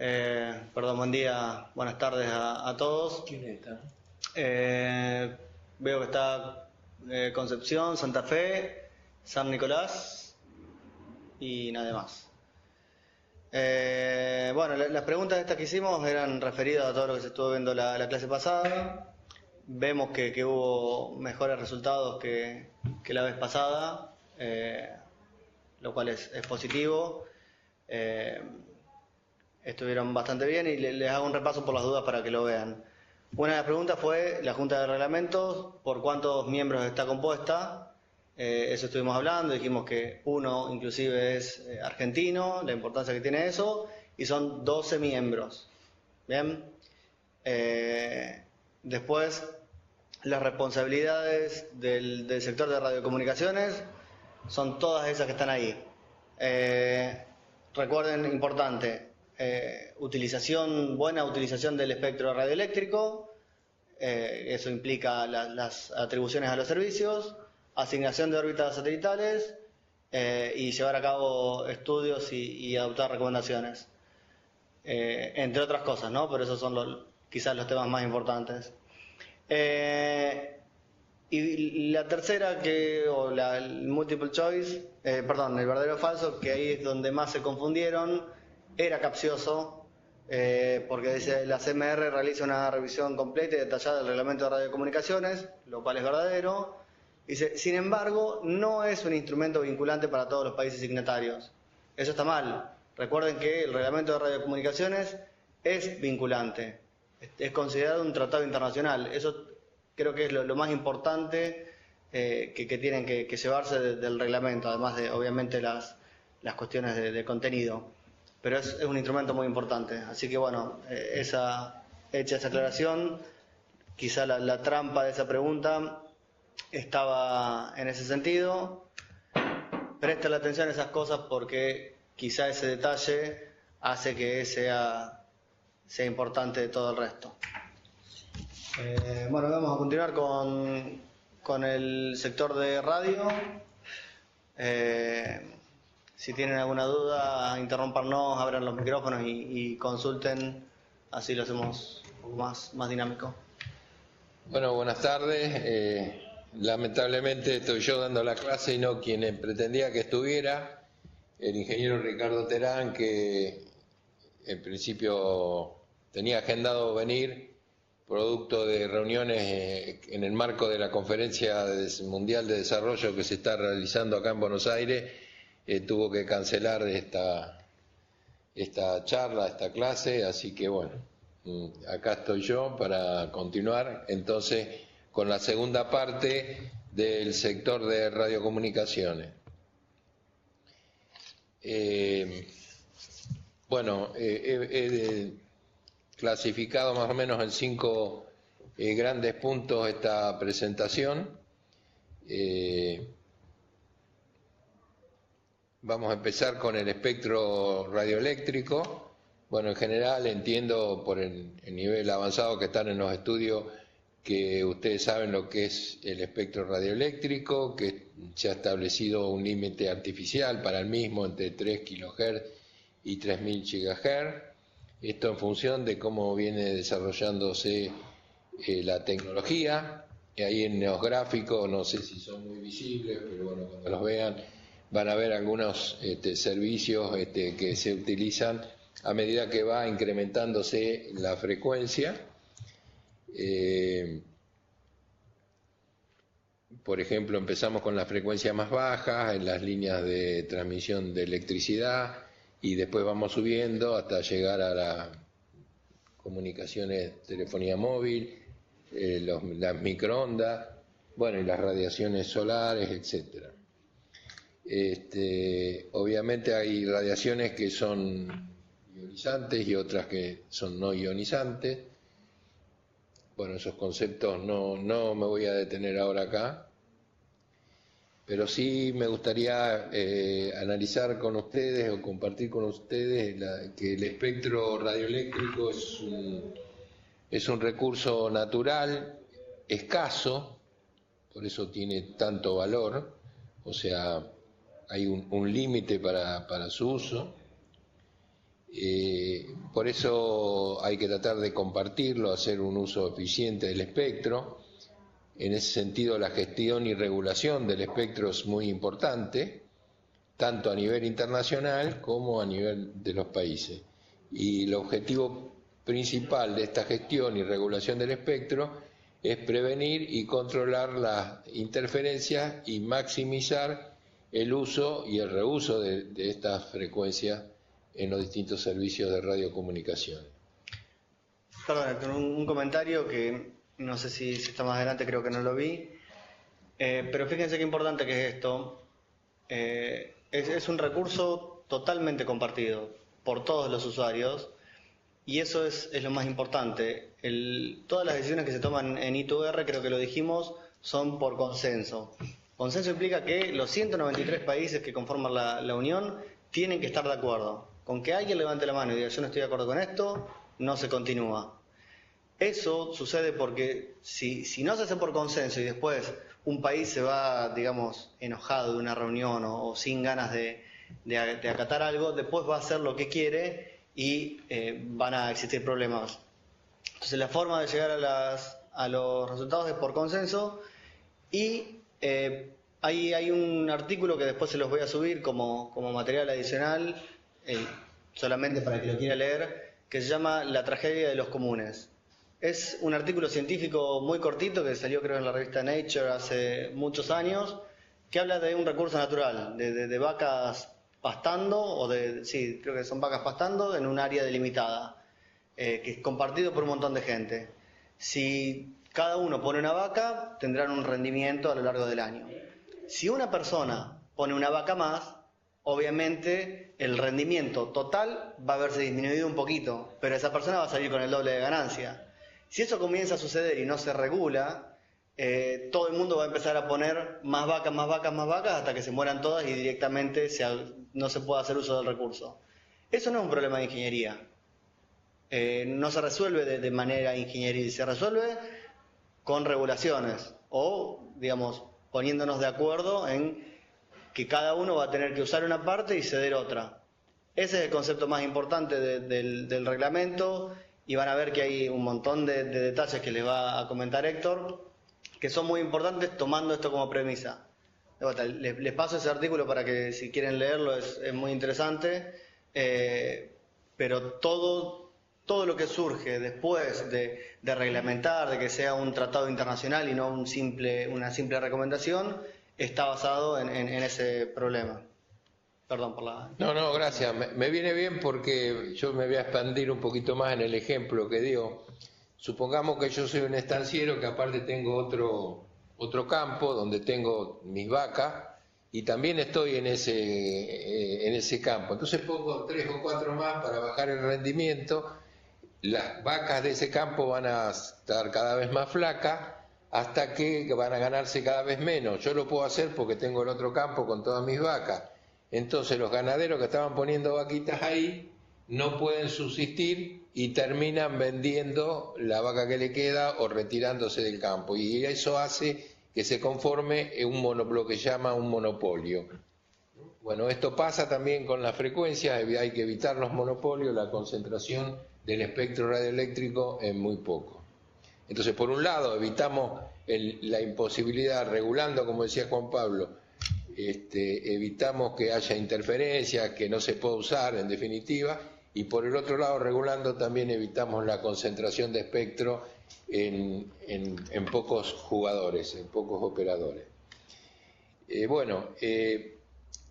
Perdón, buen día, buenas tardes a todos. ¿Quién está? Veo que está Concepción, Santa Fe, San Nicolás y nada más. Bueno, las preguntas estas que hicimos eran referidas a todo lo que se estuvo viendo la clase pasada. Vemos que hubo mejores resultados que la vez pasada, lo cual es positivo. Estuvieron bastante bien y les hago un repaso por las dudas para que lo vean. Una de las preguntas fue la Junta de Reglamentos, por cuántos miembros está compuesta. Eso estuvimos hablando, dijimos que uno inclusive es argentino, la importancia que tiene eso, y son 12 miembros. Bien. Después, las responsabilidades del sector de radiocomunicaciones son todas esas que están ahí. Recuerden, importante, buena utilización del espectro radioeléctrico, eso implica las atribuciones a los servicios, asignación de órbitas satelitales y llevar a cabo estudios y adoptar recomendaciones, entre otras cosas, ¿no? Pero esos son quizás los temas más importantes. Y la tercera, el multiple choice, el verdadero o falso, que ahí es donde más se confundieron, era capcioso, porque dice la CMR realiza una revisión completa y detallada del reglamento de radiocomunicaciones, lo cual es verdadero. Dice, sin embargo, no es un instrumento vinculante para todos los países signatarios. Eso está mal. Recuerden que el reglamento de radiocomunicaciones es vinculante, es considerado un tratado internacional. Eso creo que es lo más importante que tienen que llevarse del reglamento, además de, obviamente, las cuestiones de contenido. Pero es un instrumento muy importante. Así que, bueno, hecha esa aclaración, quizá la trampa de esa pregunta estaba en ese sentido. Presten atención a esas cosas porque quizá ese detalle hace que sea importante de todo el resto. Bueno, vamos a continuar con el sector de radio. Si tienen alguna duda, interrúmpanos, abran los micrófonos y consulten, así lo hacemos un poco más dinámico. Bueno, buenas tardes. Lamentablemente estoy yo dando la clase y no quien pretendía que estuviera, el ingeniero Ricardo Terán, que en principio tenía agendado venir producto de reuniones en el marco de la Conferencia Mundial de Desarrollo que se está realizando acá en Buenos Aires. Tuvo que cancelar esta charla, esta clase, así que bueno, acá estoy yo para continuar entonces con la segunda parte del sector de radiocomunicaciones. Bueno, he clasificado más o menos en 5 grandes puntos esta presentación. Vamos a empezar con el espectro radioeléctrico. Bueno, en general entiendo por el nivel avanzado que están en los estudios que ustedes saben lo que es el espectro radioeléctrico, que se ha establecido un límite artificial para el mismo entre 3 kHz y 3000 GHz. Esto en función de cómo viene desarrollándose la tecnología. Y ahí en los gráficos, no sé si son muy visibles, pero bueno, cuando los vean van a ver algunos servicios que se utilizan a medida que va incrementándose la frecuencia. Por ejemplo, empezamos con las frecuencias más bajas en las líneas de transmisión de electricidad y después vamos subiendo hasta llegar a las comunicaciones, telefonía móvil, las microondas, bueno, y las radiaciones solares, etcétera. Obviamente hay radiaciones que son ionizantes y otras que son no ionizantes. Bueno, esos conceptos no me voy a detener ahora acá, pero sí me gustaría analizar con ustedes o compartir con ustedes que el espectro radioeléctrico es un recurso natural, escaso, por eso tiene tanto valor, o sea, hay un límite para su uso. Por eso hay que tratar de compartirlo, hacer un uso eficiente del espectro. En ese sentido, la gestión y regulación del espectro es muy importante, tanto a nivel internacional como a nivel de los países. Y el objetivo principal de esta gestión y regulación del espectro es prevenir y controlar las interferencias y maximizar el uso y el reuso de estas frecuencias en los distintos servicios de radiocomunicación. Perdón, un comentario que no sé si está más adelante, creo que no lo vi, pero fíjense qué importante que es esto. Es un recurso totalmente compartido por todos los usuarios y eso es lo más importante. Todas las decisiones que se toman en I2R, creo que lo dijimos, son por consenso. Consenso implica que los 193 países que conforman la Unión tienen que estar de acuerdo. Con que alguien levante la mano y diga yo no estoy de acuerdo con esto, no se continúa. Eso sucede porque si no se hace por consenso y después un país se va, digamos, enojado de una reunión o sin ganas de acatar algo, después va a hacer lo que quiere y van a existir problemas. Entonces la forma de llegar a los resultados es por consenso y hay un artículo que después se los voy a subir como material adicional, solamente para el que lo quiera leer, que se llama La tragedia de los comunes. Es un artículo científico muy cortito que salió creo en la revista Nature hace muchos años, que habla de un recurso natural, de vacas pastando, sí, creo que son vacas pastando en un área delimitada, que es compartido por un montón de gente. Si cada uno pone una vaca, tendrán un rendimiento a lo largo del año. Si una persona pone una vaca más, obviamente el rendimiento total va a verse disminuido un poquito, pero esa persona va a salir con el doble de ganancia. Si eso comienza a suceder y no se regula, todo el mundo va a empezar a poner más vacas, más vacas, más vacas, hasta que se mueran todas y directamente no se pueda hacer uso del recurso. Eso no es un problema de ingeniería. No se resuelve de manera ingenieril, se resuelve con regulaciones o, digamos, poniéndonos de acuerdo en que cada uno va a tener que usar una parte y ceder otra. Ese es el concepto más importante del reglamento y van a ver que hay un montón de detalles que les va a comentar Héctor, que son muy importantes tomando esto como premisa. Les paso ese artículo para que si quieren leerlo, es muy interesante, pero todo lo que surge después de reglamentar, de que sea un tratado internacional y no una simple recomendación, está basado en ese problema. Perdón por la... No, gracias. Me viene bien porque yo me voy a expandir un poquito más en el ejemplo que dio. Supongamos que yo soy un estanciero que aparte tengo otro campo donde tengo mis vacas y también estoy en ese campo. Entonces pongo 3 o 4 más para bajar el rendimiento. Las vacas de ese campo van a estar cada vez más flacas hasta que van a ganarse cada vez menos. Yo lo puedo hacer porque tengo el otro campo con todas mis vacas. Entonces los ganaderos que estaban poniendo vaquitas ahí no pueden subsistir y terminan vendiendo la vaca que le queda o retirándose del campo. Y eso hace que se conforme lo que llama un monopolio. Bueno, esto pasa también con las frecuencias, hay que evitar los monopolios, la concentración del espectro radioeléctrico es muy poco. Entonces, por un lado, evitamos la imposibilidad, regulando, como decía Juan Pablo, evitamos que haya interferencias, que no se pueda usar, en definitiva, y por el otro lado, regulando, también evitamos la concentración de espectro en pocos jugadores, en pocos operadores.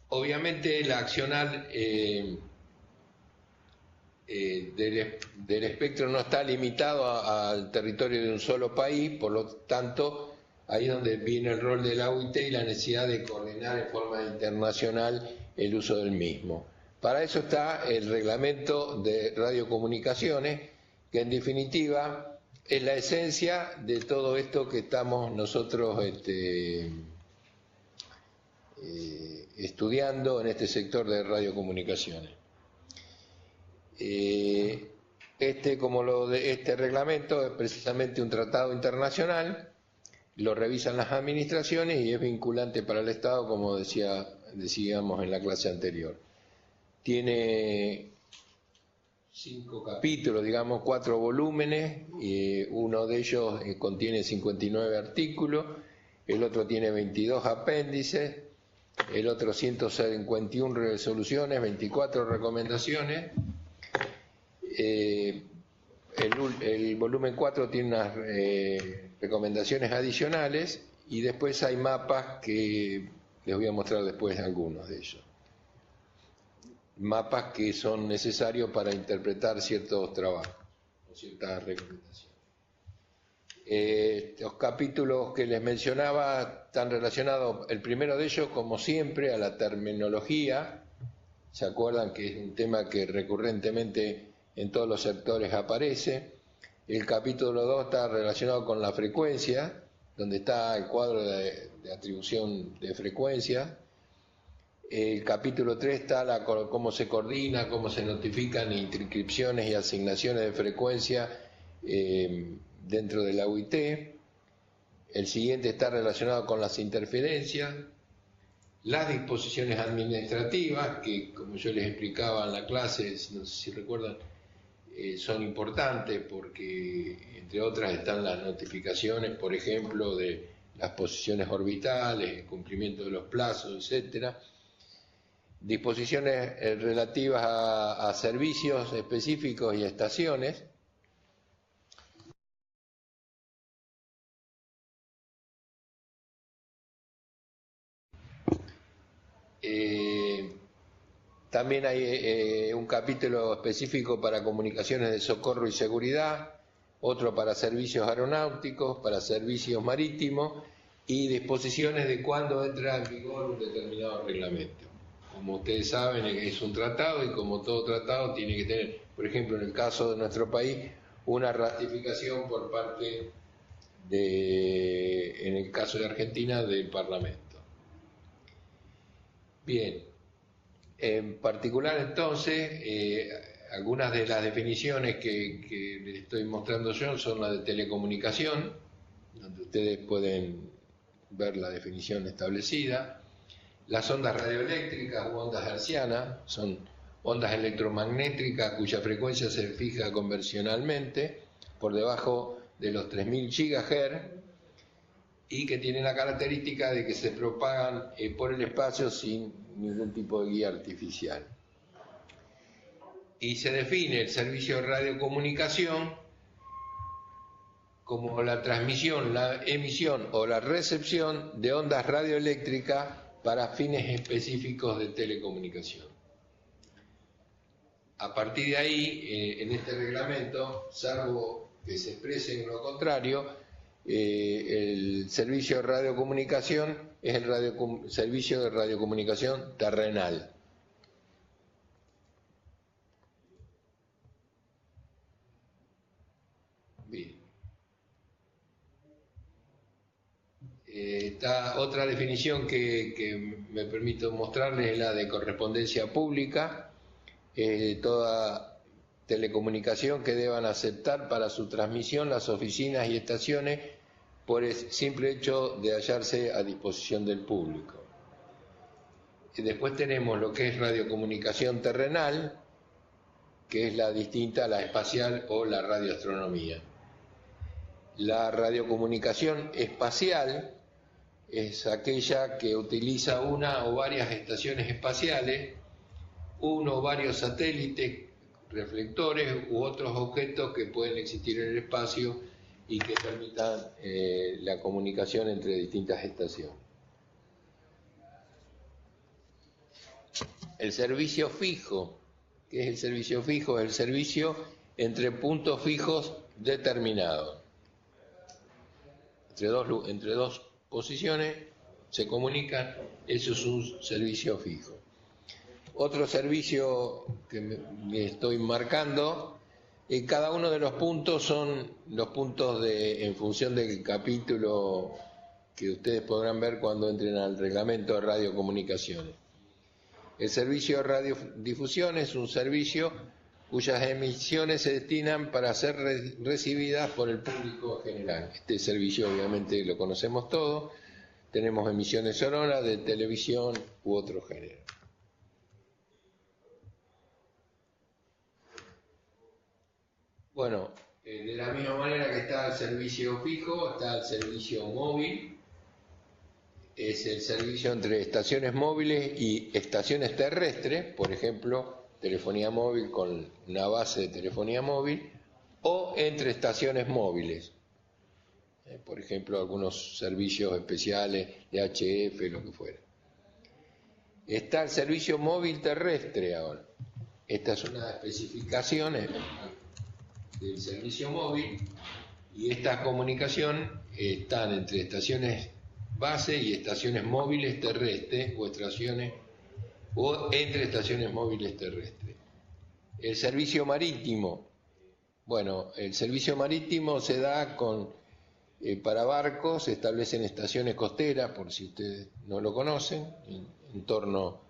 Obviamente la accional del espectro no está limitado al territorio de un solo país, por lo tanto, ahí es donde viene el rol de la UIT y la necesidad de coordinar en forma internacional el uso del mismo. Para eso está el reglamento de radiocomunicaciones, que en definitiva es la esencia de todo esto que estamos nosotros estudiando en este sector de radiocomunicaciones. Este reglamento es precisamente un tratado internacional, lo revisan las administraciones y es vinculante para el Estado, como decíamos en la clase anterior. Tiene 5 capítulos, digamos 4 volúmenes, uno de ellos contiene 59 artículos, el otro tiene 22 apéndices, el otro 151 resoluciones, 24 recomendaciones. El volumen 4 tiene unas recomendaciones adicionales y después hay mapas que les voy a mostrar después algunos de ellos. Mapas que son necesarios para interpretar ciertos trabajos o ciertas recomendaciones. Los capítulos que les mencionaba están relacionados, el primero de ellos, como siempre, a la terminología. ¿Se acuerdan que es un tema que recurrentemente en todos los sectores aparece? El capítulo 2 está relacionado con la frecuencia, donde está el cuadro de atribución de frecuencia. El capítulo 3 está cómo se coordina, cómo se notifican inscripciones y asignaciones de frecuencia dentro de la UIT. El siguiente está relacionado con las interferencias, las disposiciones administrativas, que como yo les explicaba en la clase, no sé si recuerdan, son importantes porque entre otras están las notificaciones, por ejemplo, de las posiciones orbitales, el cumplimiento de los plazos, etcétera. Disposiciones relativas a servicios específicos y estaciones. También hay un capítulo específico para comunicaciones de socorro y seguridad, otro para servicios aeronáuticos, para servicios marítimos y disposiciones de cuándo entra en vigor un determinado reglamento. Como ustedes saben, es un tratado y como todo tratado tiene que tener, por ejemplo, en el caso de nuestro país, una ratificación por parte en el caso de Argentina, del Parlamento. Bien, en particular entonces, algunas de las definiciones que les estoy mostrando yo son las de telecomunicación, donde ustedes pueden ver la definición establecida. Las ondas radioeléctricas u ondas hertzianas son ondas electromagnéticas cuya frecuencia se fija convencionalmente por debajo de los 3000 GHz y que tienen la característica de que se propagan por el espacio sin ningún tipo de guía artificial. Y se define el servicio de radiocomunicación como la transmisión, la emisión o la recepción de ondas radioeléctricas para fines específicos de telecomunicación. A partir de ahí, en este reglamento, salvo que se exprese en lo contrario, el servicio de radiocomunicación es el servicio de radiocomunicación terrenal. Bien. Otra definición que me permito mostrarles es la de correspondencia pública, toda telecomunicación que deban aceptar para su transmisión las oficinas y estaciones por el simple hecho de hallarse a disposición del público. Y después tenemos lo que es radiocomunicación terrenal, que es la distinta a la espacial o la radioastronomía. La radiocomunicación espacial es aquella que utiliza una o varias estaciones espaciales, uno o varios satélites, reflectores u otros objetos que pueden existir en el espacio y que permitan la comunicación entre distintas estaciones. El servicio fijo. ¿Qué es el servicio fijo? Es el servicio entre puntos fijos determinados. Entre dos posiciones se comunican, eso es un servicio fijo. Otro servicio que me estoy marcando, cada uno de los puntos son los puntos en función del capítulo que ustedes podrán ver cuando entren al reglamento de radiocomunicaciones. El servicio de radiodifusión es un servicio cuyas emisiones se destinan para ser recibidas por el público general. Este servicio obviamente lo conocemos todos, tenemos emisiones sonoras de televisión u otro género. Bueno, de la misma manera que está el servicio fijo, está el servicio móvil. Es el servicio entre estaciones móviles y estaciones terrestres, por ejemplo, telefonía móvil con una base de telefonía móvil, o entre estaciones móviles. Por ejemplo, algunos servicios especiales de HF, lo que fuera. Está el servicio móvil terrestre ahora. Esta es una especificación del servicio móvil y esta comunicación están entre estaciones base y estaciones móviles terrestres o entre estaciones móviles terrestres. El servicio marítimo. Bueno, el servicio marítimo se da para barcos, se establecen estaciones costeras, por si ustedes no lo conocen, en torno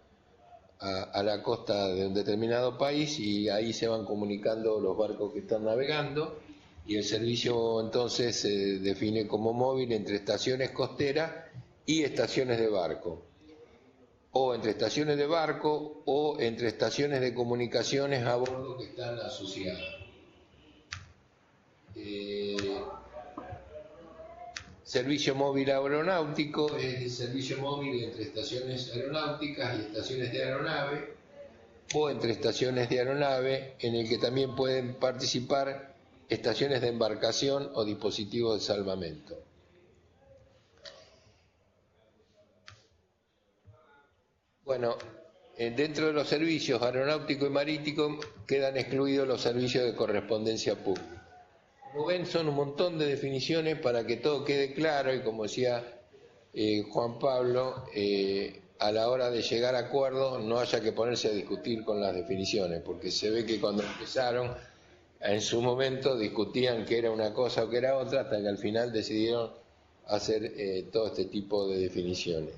a la costa de un determinado país, y ahí se van comunicando los barcos que están navegando, y el servicio entonces se define como móvil entre estaciones costeras y estaciones de barco, o entre estaciones de barco o entre estaciones de comunicaciones a bordo que están asociadas. Servicio móvil aeronáutico es el servicio móvil entre estaciones aeronáuticas y estaciones de aeronave, o entre estaciones de aeronave, en el que también pueden participar estaciones de embarcación o dispositivos de salvamento. Bueno, dentro de los servicios aeronáutico y marítimo quedan excluidos los servicios de correspondencia pública. Como ven, son un montón de definiciones para que todo quede claro, y como decía Juan Pablo, a la hora de llegar a acuerdos no haya que ponerse a discutir con las definiciones, porque se ve que cuando empezaron, en su momento discutían qué era una cosa o qué era otra, hasta que al final decidieron hacer todo este tipo de definiciones.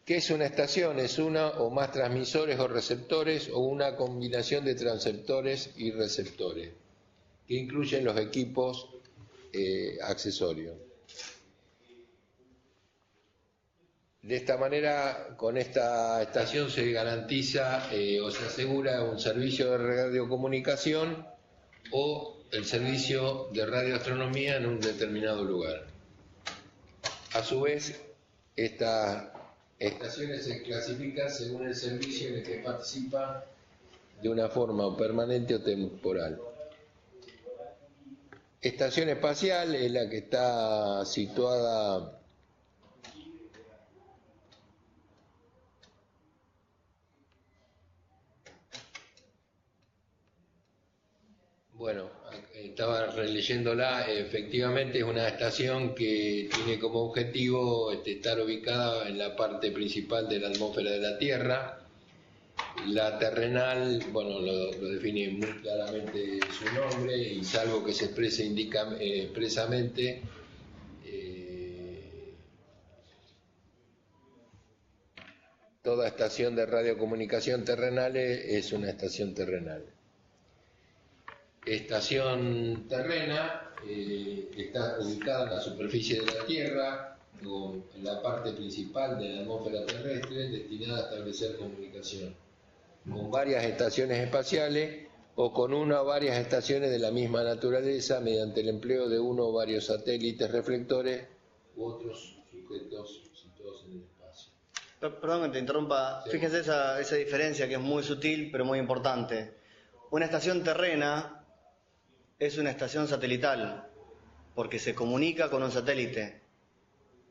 ¿Qué es una estación? Es una o más transmisores o receptores, o una combinación de transceptores y receptores, que incluyen los equipos accesorios. De esta manera, con esta estación se garantiza o se asegura un servicio de radiocomunicación o el servicio de radioastronomía en un determinado lugar. A su vez, estas estaciones se clasifican según el servicio en el que participan de una forma permanente o temporal. Estación espacial es la que está situada estaba releyéndola. Efectivamente es una estación que tiene como objetivo estar ubicada en la parte principal de la atmósfera de la Tierra. La terrenal, lo define muy claramente su nombre, y salvo que se exprese expresamente, toda estación de radiocomunicación terrenal es una estación terrenal. Estación terrena está ubicada en la superficie de la Tierra, o en la parte principal de la atmósfera terrestre, destinada a establecer comunicación con varias estaciones espaciales o con una o varias estaciones de la misma naturaleza, mediante el empleo de uno o varios satélites reflectores u otros sujetos situados en el espacio. Perdón que te interrumpa. Sí. Fíjense esa diferencia que es muy sutil pero muy importante. Una estación terrena es una estación satelital, porque se comunica con un satélite.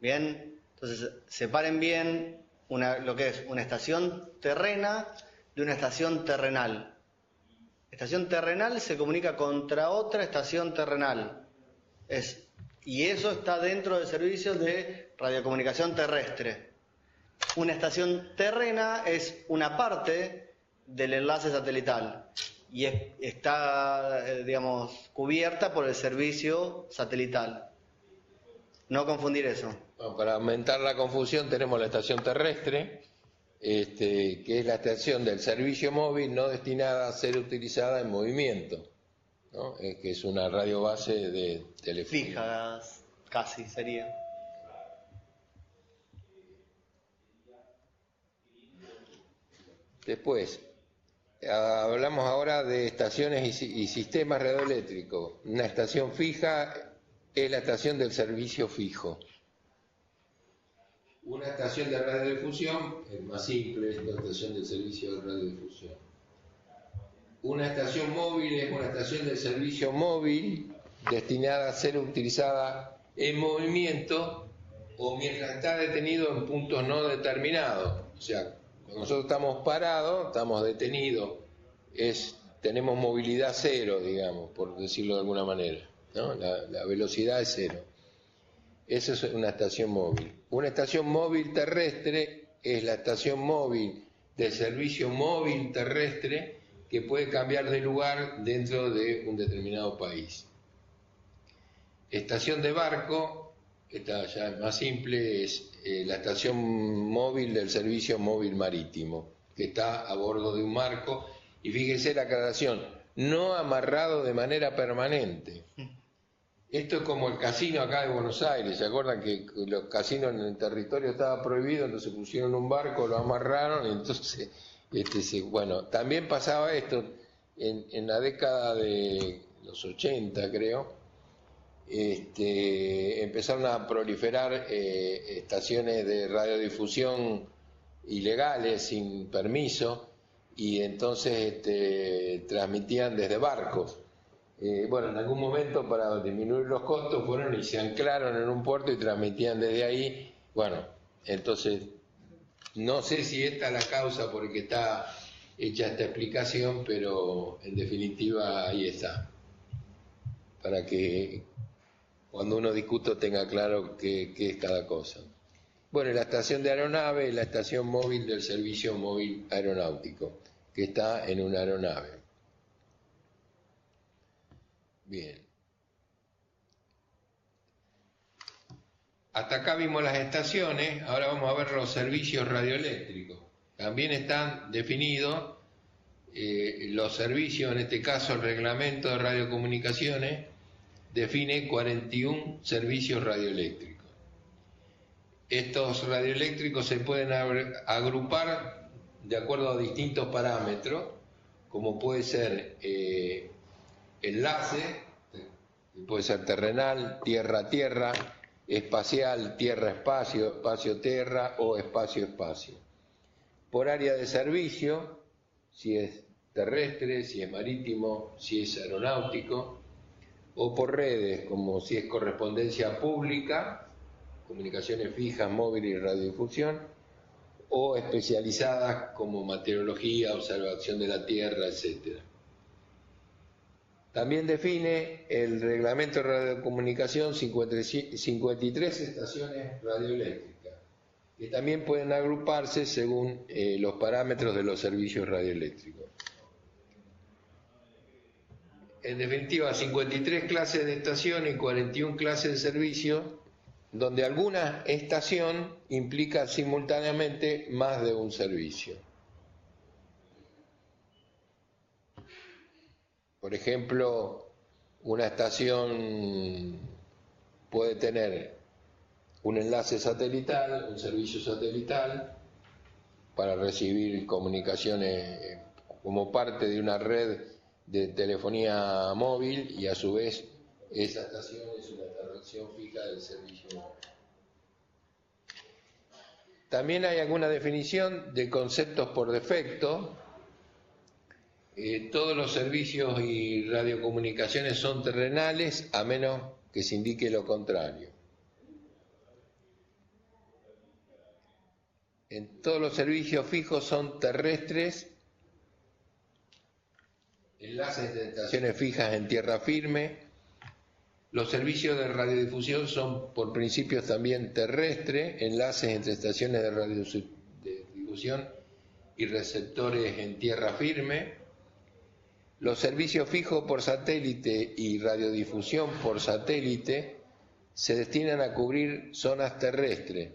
¿Bien? Entonces, separen bien lo que es una estación terrena de una estación terrenal. Estación terrenal se comunica contra otra estación terrenal. Y eso está dentro del servicio de radiocomunicación terrestre. Una estación terrena es una parte del enlace satelital y está, cubierta por el servicio satelital. No confundir eso. Bueno, para aumentar la confusión tenemos la estación terrestre, que es la estación del servicio móvil no destinada a ser utilizada en movimiento, ¿no? Que es una radio base de telefonía. Fija, casi sería. Después, Hablamos ahora de estaciones y sistemas radioeléctricos. Una estación fija es la estación del servicio fijo. Una estación de radiodifusión es más simple, es la estación del servicio de radiodifusión. Una estación móvil es una estación del servicio móvil destinada a ser utilizada en movimiento o mientras está detenido en puntos no determinados. O sea, cuando nosotros estamos parados, estamos detenidos, tenemos movilidad cero, digamos, por decirlo de alguna manera, ¿no? La velocidad es cero. Esa es una estación móvil. Una estación móvil terrestre es la estación móvil del servicio móvil terrestre que puede cambiar de lugar dentro de un determinado país. Estación de barco, esta ya es más simple, es la estación móvil del servicio móvil marítimo, que está a bordo de un barco, y fíjese la aclaración, no amarrado de manera permanente. Esto es como el casino acá de Buenos Aires, ¿se acuerdan que los casinos en el territorio estaba prohibido, entonces pusieron un barco, lo amarraron, y entonces, bueno, también pasaba esto en la década de los 80, creo, empezaron a proliferar estaciones de radiodifusión ilegales, sin permiso, y entonces transmitían desde barcos. Bueno, en algún momento para disminuir los costos fueron y se anclaron en un puerto y transmitían desde ahí. Bueno, entonces no sé si esta es la causa por la que está hecha esta explicación, pero en definitiva ahí está, para que cuando uno discuta tenga claro qué es cada cosa. Bueno, la estación de aeronave es la estación móvil del servicio móvil aeronáutico, que está en una aeronave. Bien. Hasta acá vimos las estaciones, ahora vamos a ver los servicios radioeléctricos. También están definidos los servicios, en este caso el reglamento de radiocomunicaciones define 41 servicios radioeléctricos. Estos radioeléctricos se pueden agrupar de acuerdo a distintos parámetros, como puede ser enlace, puede ser terrenal, tierra-tierra, espacial, tierra-espacio, espacio-tierra o espacio-espacio. Por área de servicio, si es terrestre, si es marítimo, si es aeronáutico, o por redes, como si es correspondencia pública, comunicaciones fijas, móvil y radiodifusión, o especializadas como meteorología, observación de la Tierra, etc. También define el reglamento de radiocomunicación 53 estaciones radioeléctricas, que también pueden agruparse según los parámetros de los servicios radioeléctricos. En definitiva, 53 clases de estación y 41 clases de servicio, donde alguna estación implica simultáneamente más de un servicio. Por ejemplo, una estación puede tener un enlace satelital, un servicio satelital, para recibir comunicaciones como parte de una red de telefonía móvil, y a su vez esa estación es una estación fija del servicio móvil. También hay alguna definición de conceptos por defecto. Todos los servicios y radiocomunicaciones son terrenales, a menos que se indique lo contrario. Todos los servicios fijos son terrestres, enlaces de estaciones fijas en tierra firme. Los servicios de radiodifusión son por principios también terrestres, enlaces entre estaciones de radiodifusión y receptores en tierra firme. Los servicios fijos por satélite y radiodifusión por satélite se destinan a cubrir zonas terrestres.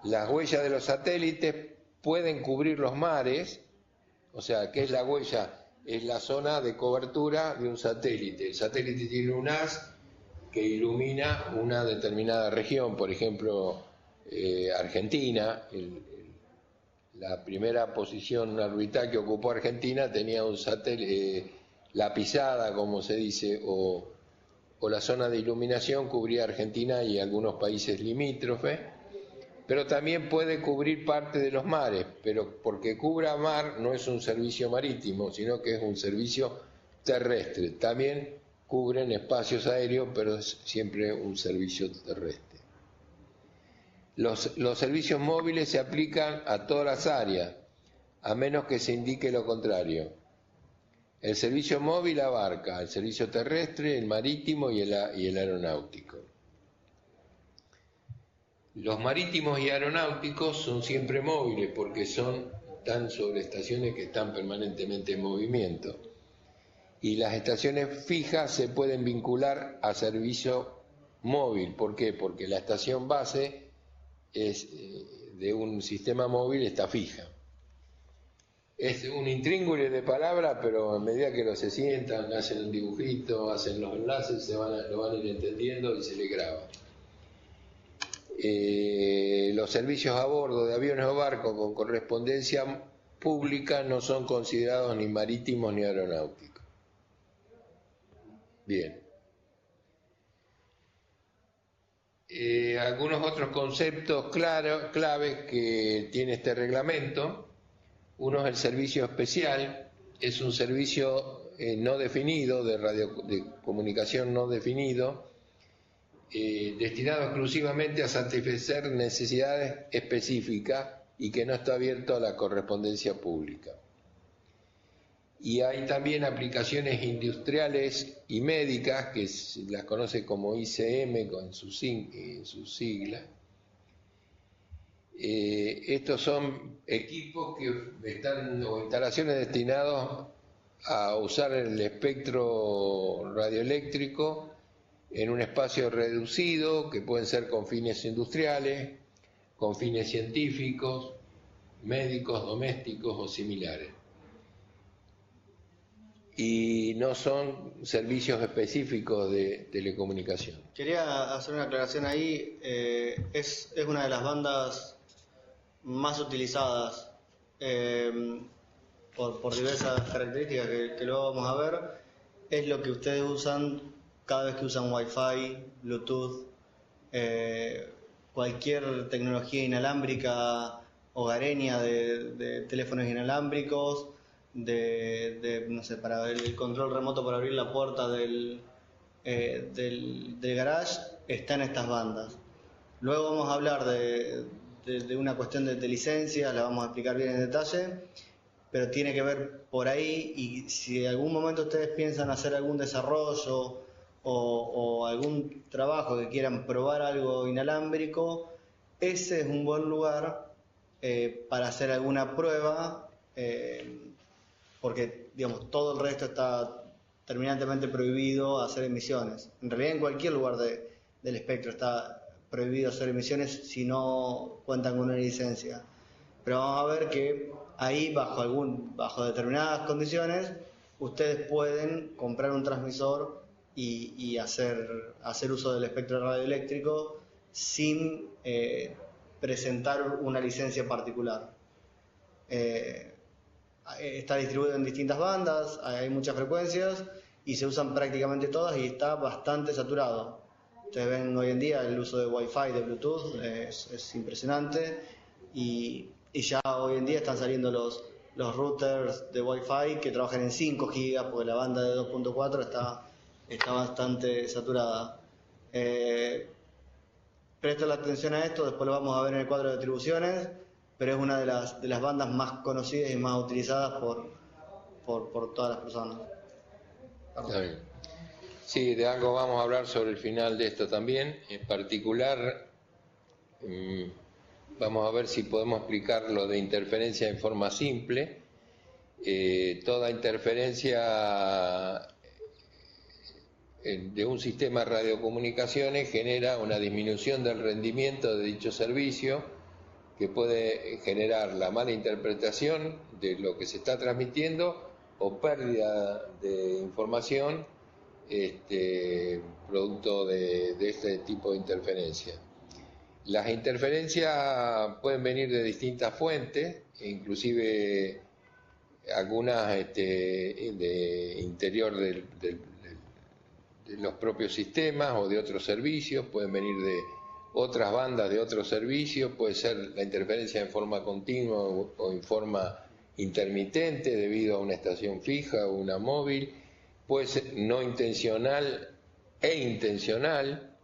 Las huellas de los satélites pueden cubrir los mares, o sea, ¿qué es la huella? Es la zona de cobertura de un satélite. El satélite tiene un haz que ilumina una determinada región, por ejemplo, Argentina, la primera posición orbital que ocupó Argentina tenía un satélite, la pisada, como se dice, o la zona de iluminación cubría Argentina y algunos países limítrofes, pero también puede cubrir parte de los mares, pero porque cubra mar no es un servicio marítimo, sino que es un servicio terrestre. También cubren espacios aéreos, pero es siempre un servicio terrestre. Los servicios móviles se aplican a todas las áreas, a menos que se indique lo contrario. El servicio móvil abarca el servicio terrestre, el marítimo y el aeronáutico. Los marítimos y aeronáuticos son siempre móviles porque están sobre estaciones que están permanentemente en movimiento. Y las estaciones fijas se pueden vincular a servicio móvil. ¿Por qué? Porque la estación base de un sistema móvil está fija. Es un intríngulis de palabras, pero a medida que se sientan, hacen un dibujito, hacen los enlaces, lo van a ir entendiendo y se le graba. Los servicios a bordo de aviones o barcos con correspondencia pública no son considerados ni marítimos ni aeronáuticos. Bien. Algunos otros conceptos claves que tiene este reglamento. Uno es el servicio especial, es un servicio no definido, de comunicación no definido, destinado exclusivamente a satisfacer necesidades específicas y que no está abierto a la correspondencia pública. Y hay también aplicaciones industriales y médicas, que las conoce como ICM con su sigla. Estos son equipos que están, o instalaciones destinados a usar el espectro radioeléctrico en un espacio reducido, que pueden ser con fines industriales, con fines científicos, médicos, domésticos o similares. Y no son servicios específicos de telecomunicación. Quería hacer una aclaración ahí. Es una de las bandas más utilizadas por diversas características que luego vamos a ver. Es lo que ustedes usan cada vez que usan Wi-Fi, Bluetooth, cualquier tecnología inalámbrica hogareña de teléfonos inalámbricos, no sé, para el control remoto para abrir la puerta del garage, está en estas bandas. Luego vamos a hablar de una cuestión de licencias, la vamos a explicar bien en detalle, pero tiene que ver por ahí, y si en algún momento ustedes piensan hacer algún desarrollo o algún trabajo que quieran probar algo inalámbrico, ese es un buen lugar para hacer alguna prueba, porque digamos todo el resto está terminantemente prohibido hacer emisiones. En realidad en cualquier lugar del espectro está prohibido hacer emisiones si no cuentan con una licencia. Pero vamos a ver que ahí bajo determinadas condiciones ustedes pueden comprar un transmisor y hacer uso del espectro radioeléctrico sin presentar una licencia particular. Está distribuido en distintas bandas, hay muchas frecuencias y se usan prácticamente todas y está bastante saturado. Ustedes ven hoy en día el uso de Wi-Fi, de Bluetooth, es impresionante, y ya hoy en día están saliendo los routers de Wi-Fi que trabajan en 5 GB, porque la banda de 2.4 está bastante saturada. Presten la atención a esto, después lo vamos a ver en el cuadro de atribuciones, pero es una de las bandas más conocidas y más utilizadas por todas las personas. Está bien. Sí, de algo vamos a hablar sobre el final de esto también. En particular, vamos a ver si podemos explicar lo de interferencia en forma simple. Toda interferencia de un sistema de radiocomunicaciones genera una disminución del rendimiento de dicho servicio, que puede generar la mala interpretación de lo que se está transmitiendo o pérdida de información producto de este tipo de interferencia. Las interferencias pueden venir de distintas fuentes inclusive algunas de interior de los propios sistemas o de otros servicios, pueden venir de otras bandas de otros servicios, puede ser la interferencia en forma continua o en forma intermitente debido a una estación fija o una móvil, puede ser no intencional e intencional.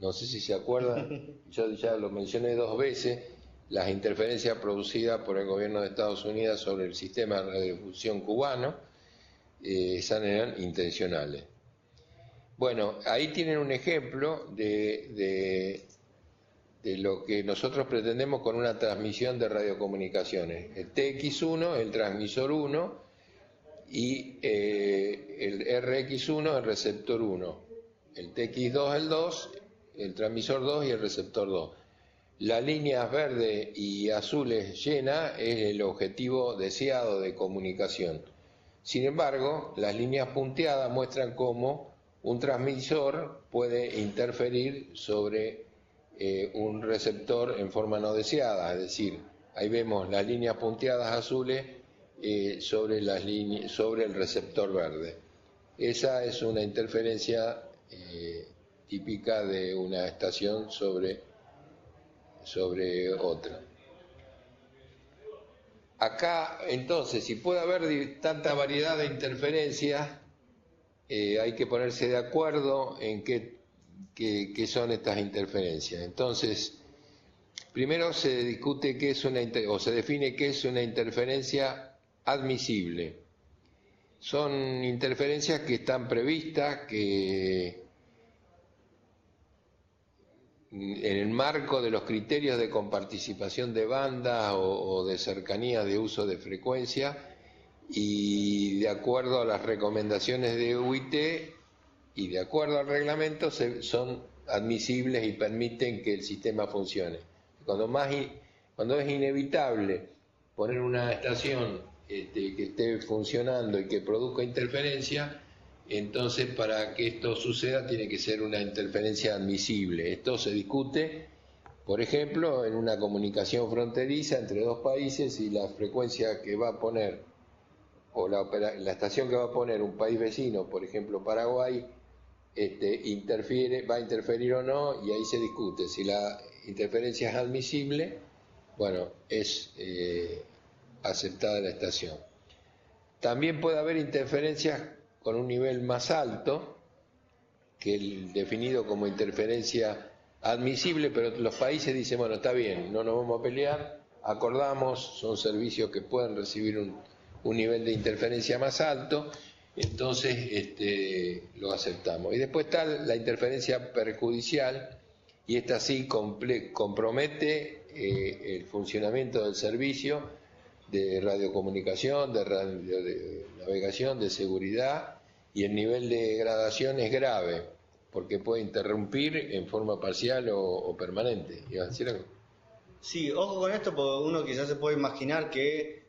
No sé si se acuerdan, yo ya lo mencioné 2 veces, las interferencias producidas por el gobierno de Estados Unidos sobre el sistema de radiodifusión cubano, esas eran intencionales. Bueno, ahí tienen un ejemplo de lo que nosotros pretendemos con una transmisión de radiocomunicaciones. El TX1, el transmisor 1, y el RX1, el receptor 1. El TX2, el 2, el transmisor 2 y el receptor 2. Las líneas verde y azules llenas es el objetivo deseado de comunicación. Sin embargo, las líneas punteadas muestran cómo un transmisor puede interferir sobre un receptor en forma no deseada, es decir, ahí vemos las líneas punteadas azules sobre el receptor verde. Esa es una interferencia típica de una estación sobre otra. Acá, entonces, si puede haber tanta variedad de interferencias, hay que ponerse de acuerdo en qué son estas interferencias. Entonces, primero se discute se define qué es una interferencia admisible. Son interferencias que están previstas, que en el marco de los criterios de comparticipación de bandas o de cercanía de uso de frecuencia, y de acuerdo a las recomendaciones de UIT y de acuerdo al reglamento son admisibles y permiten que el sistema funcione. Cuando es inevitable poner una estación que esté funcionando y que produzca interferencia, entonces para que esto suceda tiene que ser una interferencia admisible. Esto se discute, por ejemplo, en una comunicación fronteriza entre 2 países, y la frecuencia que va a poner o la estación que va a poner un país vecino, por ejemplo Paraguay, va a interferir o no, y ahí se discute si la interferencia es admisible. Bueno, es aceptada la estación. También puede haber interferencias con un nivel más alto que el definido como interferencia admisible, pero los países dicen, bueno, está bien, no nos vamos a pelear, acordamos, son servicios que pueden recibir un nivel de interferencia más alto, entonces lo aceptamos. Y después está la interferencia perjudicial, y esta sí compromete el funcionamiento del servicio de radiocomunicación, de navegación, de seguridad, y el nivel de degradación es grave, porque puede interrumpir en forma parcial o permanente. ¿Ibas a decir algo? Sí, ojo con esto, porque uno quizás se puede imaginar que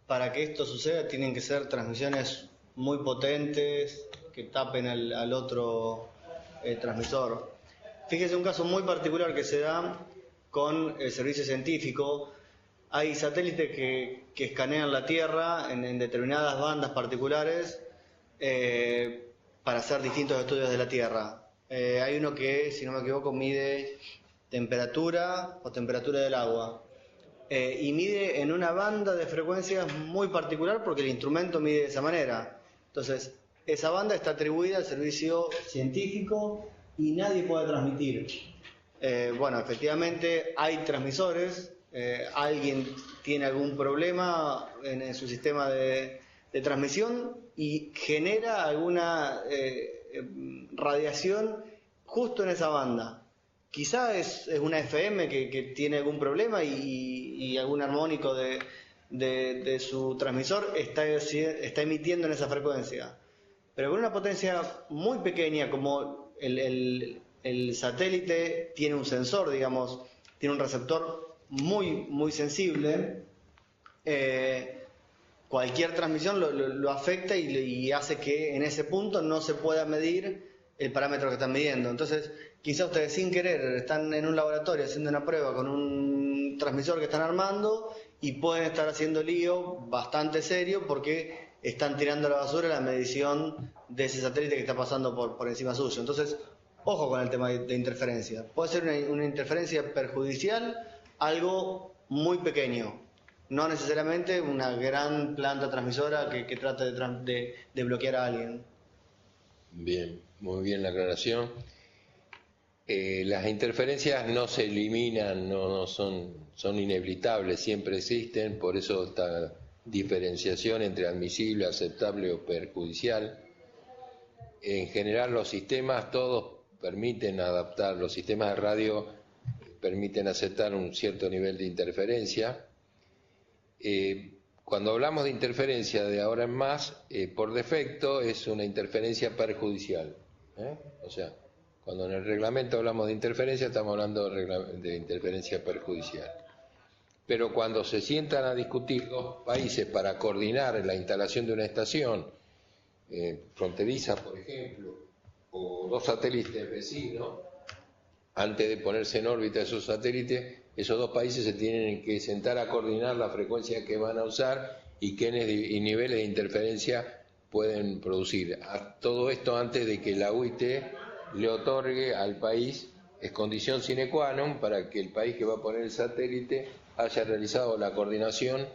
para que esto suceda tienen que ser transmisiones muy potentes, que tapen al otro transmisor. Fíjese un caso muy particular que se da con el servicio científico. Hay satélites que escanean la Tierra en determinadas bandas particulares para hacer distintos estudios de la Tierra. Hay uno que, si no me equivoco, mide temperatura o temperatura del agua. Y mide en una banda de frecuencias muy particular porque el instrumento mide de esa manera. Entonces, esa banda está atribuida al servicio científico y nadie puede transmitir. Bueno, efectivamente hay transmisores, alguien tiene algún problema en su sistema de transmisión y genera alguna radiación justo en esa banda. Quizá es una FM que tiene algún problema y algún armónico de su transmisor está emitiendo en esa frecuencia. Pero con una potencia muy pequeña, como el satélite tiene un sensor, digamos, tiene un receptor muy, muy sensible, cualquier transmisión lo afecta y hace que en ese punto no se pueda medir el parámetro que están midiendo. Entonces, quizá ustedes sin querer están en un laboratorio haciendo una prueba con un transmisor que están armando y pueden estar haciendo lío bastante serio porque están tirando a la basura la medición de ese satélite que está pasando por encima suyo. Entonces, ojo con el tema de interferencia. Puede ser una interferencia perjudicial, algo muy pequeño, no necesariamente una gran planta transmisora que trate de bloquear a alguien. Bien, muy bien la aclaración. Las interferencias no se eliminan, no son inevitables, siempre existen, por eso esta diferenciación entre admisible, aceptable o perjudicial. En general los sistemas todos permiten adaptar, los sistemas de radio permiten aceptar un cierto nivel de interferencia. Cuando hablamos de interferencia de ahora en más, por defecto es una interferencia perjudicial. O sea, cuando en el reglamento hablamos de interferencia, estamos hablando de interferencia perjudicial. Pero cuando se sientan a discutir dos países para coordinar la instalación de una estación fronteriza, por ejemplo, o dos satélites vecinos, antes de ponerse en órbita esos satélites, esos dos países se tienen que sentar a coordinar la frecuencia que van a usar y qué niveles de interferencia pueden producir. Todo esto antes de que la UIT le otorgue al país, es condición sine qua non para que el país que va a poner el satélite haya realizado la coordinación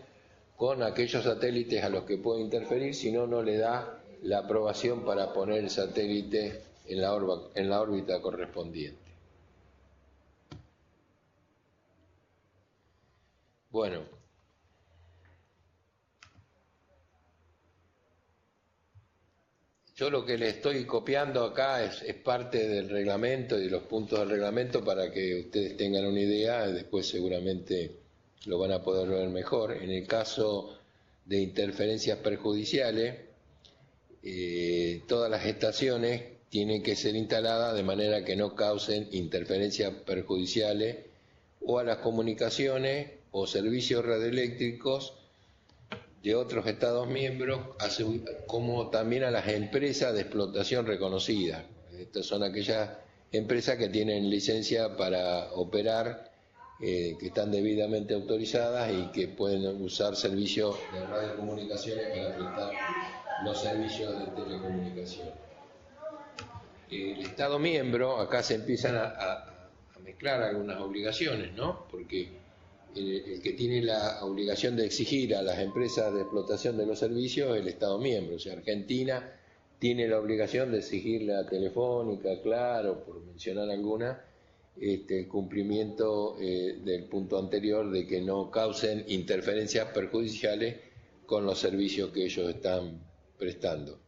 con aquellos satélites a los que puede interferir, si no, no le da la aprobación para poner el satélite en la órbita correspondiente. Bueno, yo lo que le estoy copiando acá es parte del reglamento y de los puntos del reglamento para que ustedes tengan una idea, después seguramente lo van a poder ver mejor. En el caso de interferencias perjudiciales, todas las estaciones tienen que ser instaladas de manera que no causen interferencias perjudiciales o a las comunicaciones o servicios radioeléctricos de otros Estados miembros, como también a las empresas de explotación reconocidas. Estas son aquellas empresas que tienen licencia para operar, que están debidamente autorizadas y que pueden usar servicios de radiocomunicaciones para prestar los servicios de telecomunicación. El Estado miembro, acá se empiezan a mezclar algunas obligaciones, ¿no? Porque el que tiene la obligación de exigir a las empresas de explotación de los servicios es el Estado miembro. O sea, Argentina tiene la obligación de exigirle a Telefónica, Claro, por mencionar alguna, el cumplimiento del punto anterior de que no causen interferencias perjudiciales con los servicios que ellos están prestando.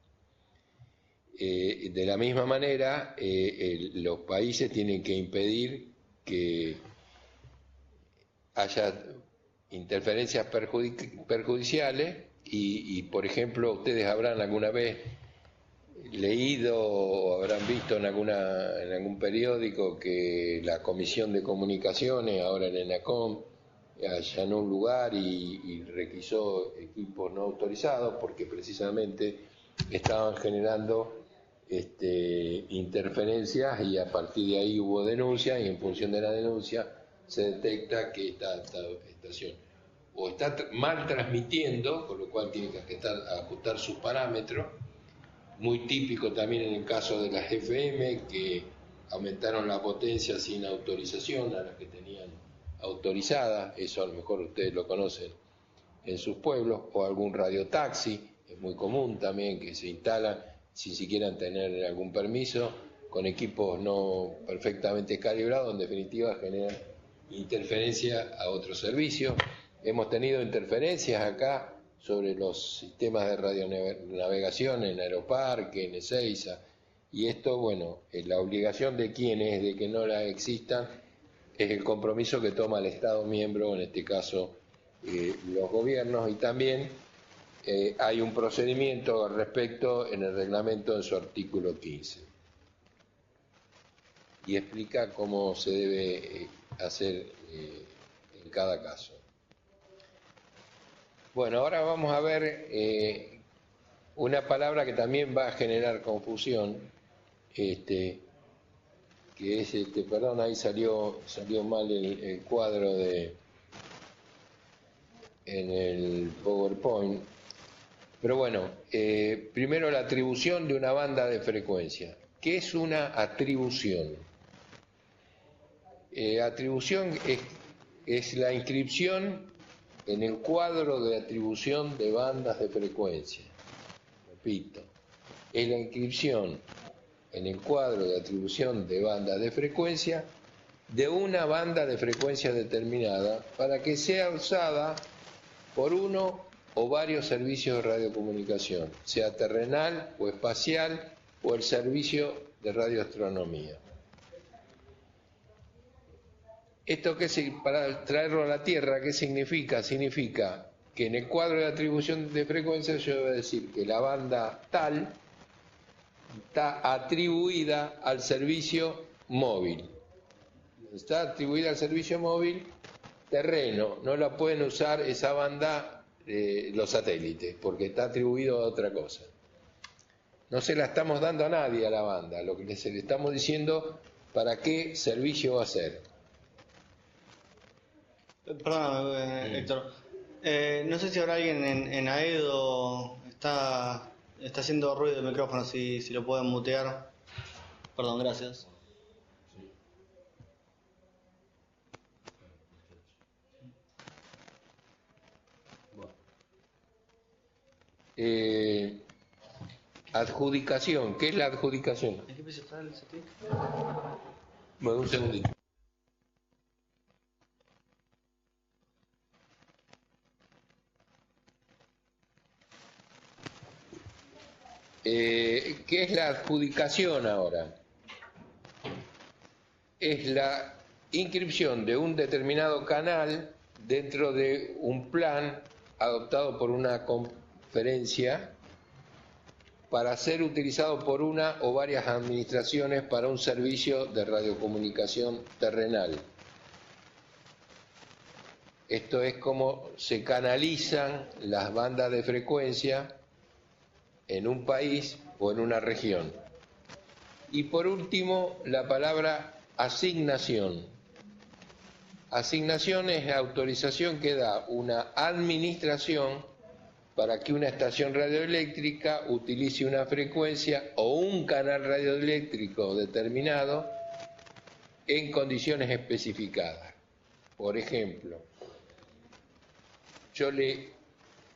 De la misma manera, los países tienen que impedir que haya interferencias perjudiciales y, por ejemplo, ustedes habrán alguna vez leído o habrán visto en algún periódico que la Comisión de Comunicaciones, ahora en ENACOM, allanó un lugar y requisó equipos no autorizados porque precisamente estaban generando interferencias y a partir de ahí hubo denuncias y en función de la denuncia se detecta que esta estación o está mal transmitiendo, con lo cual tiene que ajustar sus parámetros. Muy típico también en el caso de las FM, que aumentaron la potencia sin autorización a las que tenían autorizadas, eso a lo mejor ustedes lo conocen en sus pueblos, o algún radiotaxi, es muy común también que se instalan sin siquiera tener algún permiso, con equipos no perfectamente calibrados, en definitiva generan interferencia a otros servicios. Hemos tenido interferencias acá sobre los sistemas de radionavegación en Aeroparque, en Ezeiza, y esto, bueno, la obligación de quienes de que no la existan es el compromiso que toma el Estado miembro, en este caso los gobiernos, y también hay un procedimiento al respecto en el reglamento en su artículo 15 y explica cómo se debe hacer en cada caso. Bueno, ahora vamos a ver una palabra que también va a generar confusión, que es, perdón, ahí salió mal el cuadro de en el PowerPoint. Pero bueno, primero la atribución de una banda de frecuencia. ¿Qué es una atribución? Atribución es la inscripción en el cuadro de atribución de bandas de frecuencia. Repito, es la inscripción en el cuadro de atribución de bandas de frecuencia de una banda de frecuencia determinada para que sea usada por uno o varios servicios de radiocomunicación, sea terrenal o espacial o el servicio de radioastronomía. ¿Esto qué, para traerlo a la Tierra, qué significa? Significa que en el cuadro de atribución de frecuencia yo voy a decir que la banda tal está atribuida al servicio móvil. Está atribuida al servicio móvil terreno, no la pueden usar esa banda los satélites, porque está atribuido a otra cosa. No se la estamos dando a nadie a la banda, lo que se le estamos diciendo para qué servicio va a ser. Perdóname, Héctor. No sé si habrá alguien en Aedo está haciendo ruido de micrófono, si lo pueden mutear. Perdón, gracias. Adjudicación, ¿qué es la adjudicación? ¿En qué piso está el CETIC? Bueno, un segundito. ¿Qué es la adjudicación ahora? Es la inscripción de un determinado canal dentro de un plan adoptado por una conferencia para ser utilizado por una o varias administraciones para un servicio de radiocomunicación terrenal. Esto es como se canalizan las bandas de frecuencia en un país o en una región. Y por último, la palabra asignación. Asignación es la autorización que da una administración para que una estación radioeléctrica utilice una frecuencia o un canal radioeléctrico determinado en condiciones especificadas. Por ejemplo, yo le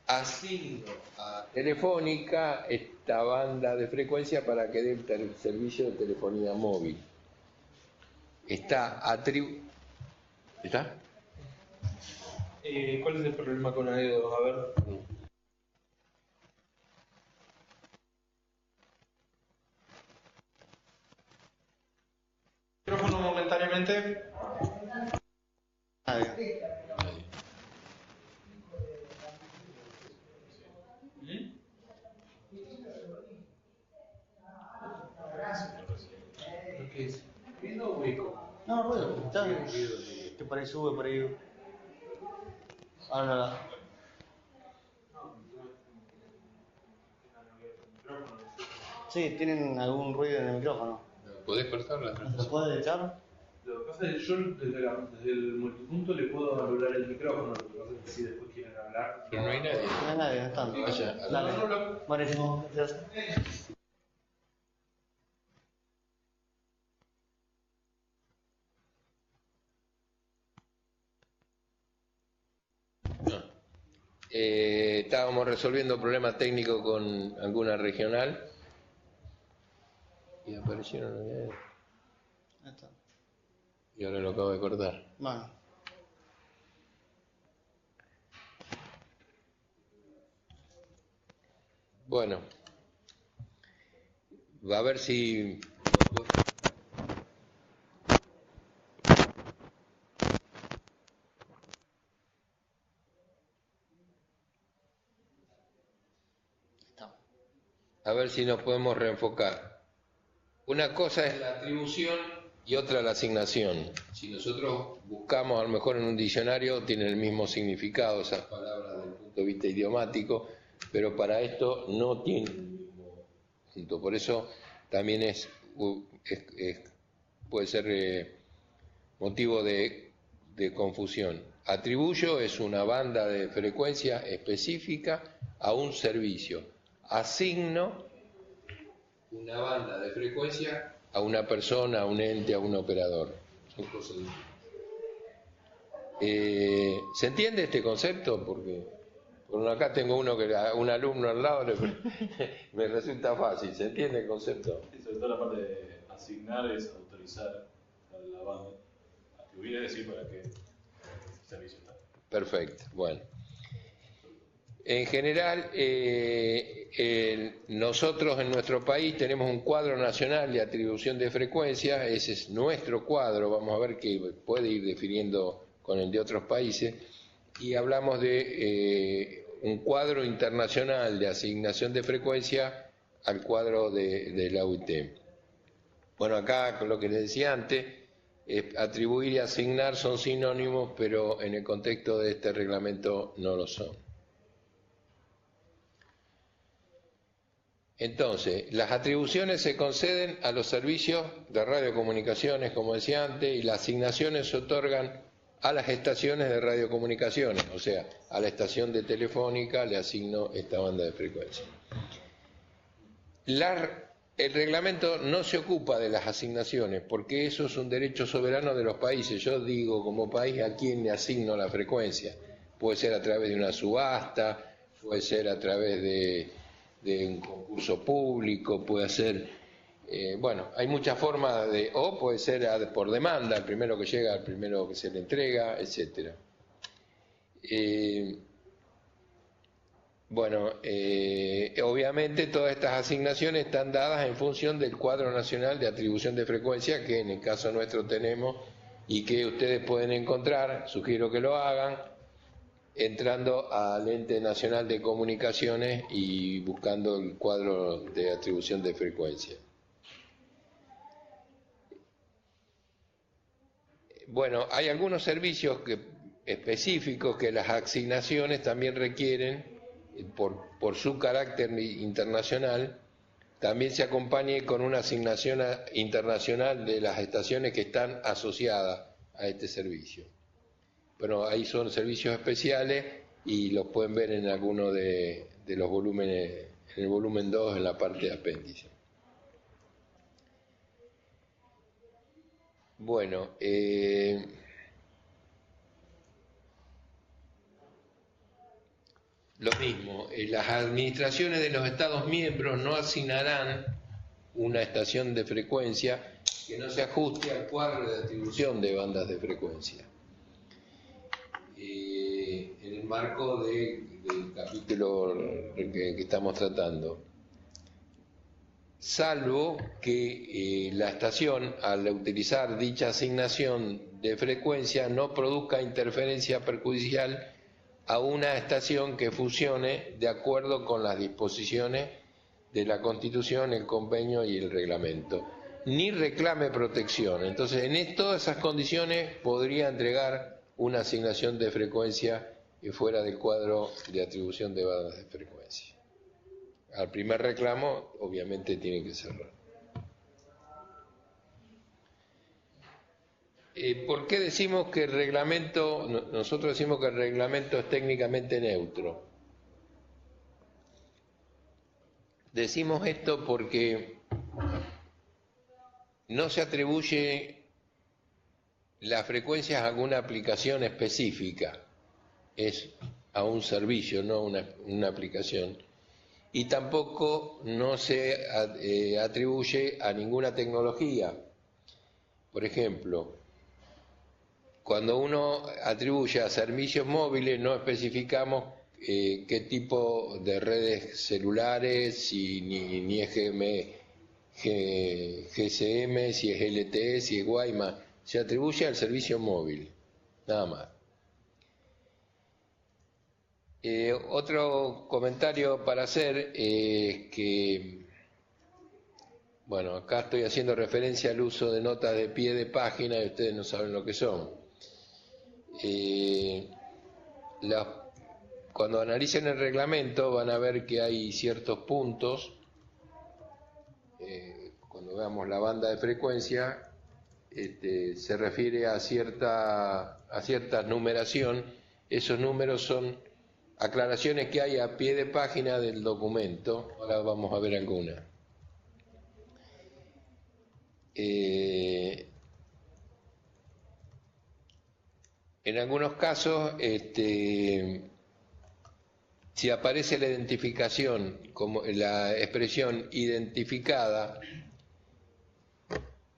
asigno a Telefónica esta banda de frecuencia para que dé el servicio de telefonía móvil. ¿Está? ¿Cuál es el problema con Aedo? A ver. Micrófono momentáneamente. ¿Qué es? ¿Ruido o eco? No, ruido. Está que por ahí sube, por ahí. Ahora. Sí, tienen algún ruido en el micrófono. ¿Podés cortarla? ¿Se puede echar? Lo que pasa es que yo desde el multipunto le puedo anular el micrófono. Lo que pasa es que si después quieren hablar. Pero no hay nadie. No hay nadie, no están. Vaya, Dale. Buenísimo, gracias. Estábamos resolviendo problemas técnicos con alguna regional y aparecieron unidades. Ahí está. Y ahora lo acabo de cortar. Bueno. Bueno, va a ver si... A ver si nos podemos reenfocar. Una cosa es la atribución y otra la asignación. Si nosotros buscamos, a lo mejor en un diccionario, tienen el mismo significado esas palabras desde el punto de vista idiomático, pero para esto no tienen el mismo punto. Por eso también puede ser motivo de confusión. atribuyo es una banda de frecuencia específica a un servicio. Asigno una banda de frecuencia a una persona, a un ente, a un operador. Son cosas distintas. ¿Se entiende este concepto? Porque acá tengo un alumno al lado, me resulta fácil. ¿Se entiende el concepto? Sí, sobre todo la parte de asignar es autorizar a la banda. Atribuir es decir para qué servicio está. Perfecto, bueno. En general, nosotros en nuestro país tenemos un cuadro nacional de atribución de frecuencia, ese es nuestro cuadro, vamos a ver que puede ir definiendo con el de otros países, y hablamos de un cuadro internacional de asignación de frecuencia al cuadro de la UIT. Bueno, acá con lo que les decía antes, atribuir y asignar son sinónimos, pero en el contexto de este reglamento no lo son. Entonces, las atribuciones se conceden a los servicios de radiocomunicaciones, como decía antes, y las asignaciones se otorgan a las estaciones de radiocomunicaciones, o sea, a la estación de Telefónica le asigno esta banda de frecuencia. El reglamento no se ocupa de las asignaciones, porque eso es un derecho soberano de los países. Yo digo como país a quién le asigno la frecuencia. Puede ser a través de una subasta, puede ser a través de un concurso público, puede ser, bueno, hay muchas formas o puede ser por demanda, el primero que llega, el primero que se le entrega, etcétera. Bueno, obviamente todas estas asignaciones están dadas en función del cuadro nacional de atribución de frecuencia que en el caso nuestro tenemos y que ustedes pueden encontrar, sugiero que lo hagan, entrando al Ente Nacional de Comunicaciones y buscando el cuadro de atribución de frecuencia. Bueno, hay algunos servicios específicos que las asignaciones también requieren, por su carácter internacional, también se acompañe con una asignación internacional de las estaciones que están asociadas a este servicio. Bueno, ahí son servicios especiales y los pueden ver en alguno de los volúmenes, en el volumen 2, en la parte de apéndice. Bueno, lo mismo, las administraciones de los Estados miembros no asignarán una estación de frecuencia que no se ajuste al cuadro de atribución de bandas de frecuencia. En el marco del capítulo que estamos tratando, salvo que la estación, al utilizar dicha asignación de frecuencia, no produzca interferencia perjudicial a una estación que funcione de acuerdo con las disposiciones de la Constitución, el convenio y el reglamento, ni reclame protección. Entonces, en todas esas condiciones podría entregar una asignación de frecuencia fuera del cuadro de atribución de bandas de frecuencia. Al primer reclamo, obviamente, tiene que cerrar. ¿Por qué decimos que el reglamento, nosotros decimos que el reglamento es técnicamente neutro? Decimos esto porque no se atribuye las frecuencias a alguna aplicación específica, es a un servicio, no una aplicación, y tampoco no se atribuye a ninguna tecnología. Por ejemplo, cuando uno atribuye a servicios móviles no especificamos qué tipo de redes celulares, ni es GSM, si es LTE, si es Guaymas, se atribuye al servicio móvil, nada más. Otro comentario para hacer es que, bueno, acá estoy haciendo referencia al uso de notas de pie de página y ustedes no saben lo que son. Cuando analicen el reglamento van a ver que hay ciertos puntos, cuando veamos la banda de frecuencia, se refiere a cierta numeración. Esos números son aclaraciones que hay a pie de página del documento. Ahora vamos a ver alguna. En algunos casos, si aparece la identificación, como la expresión identificada,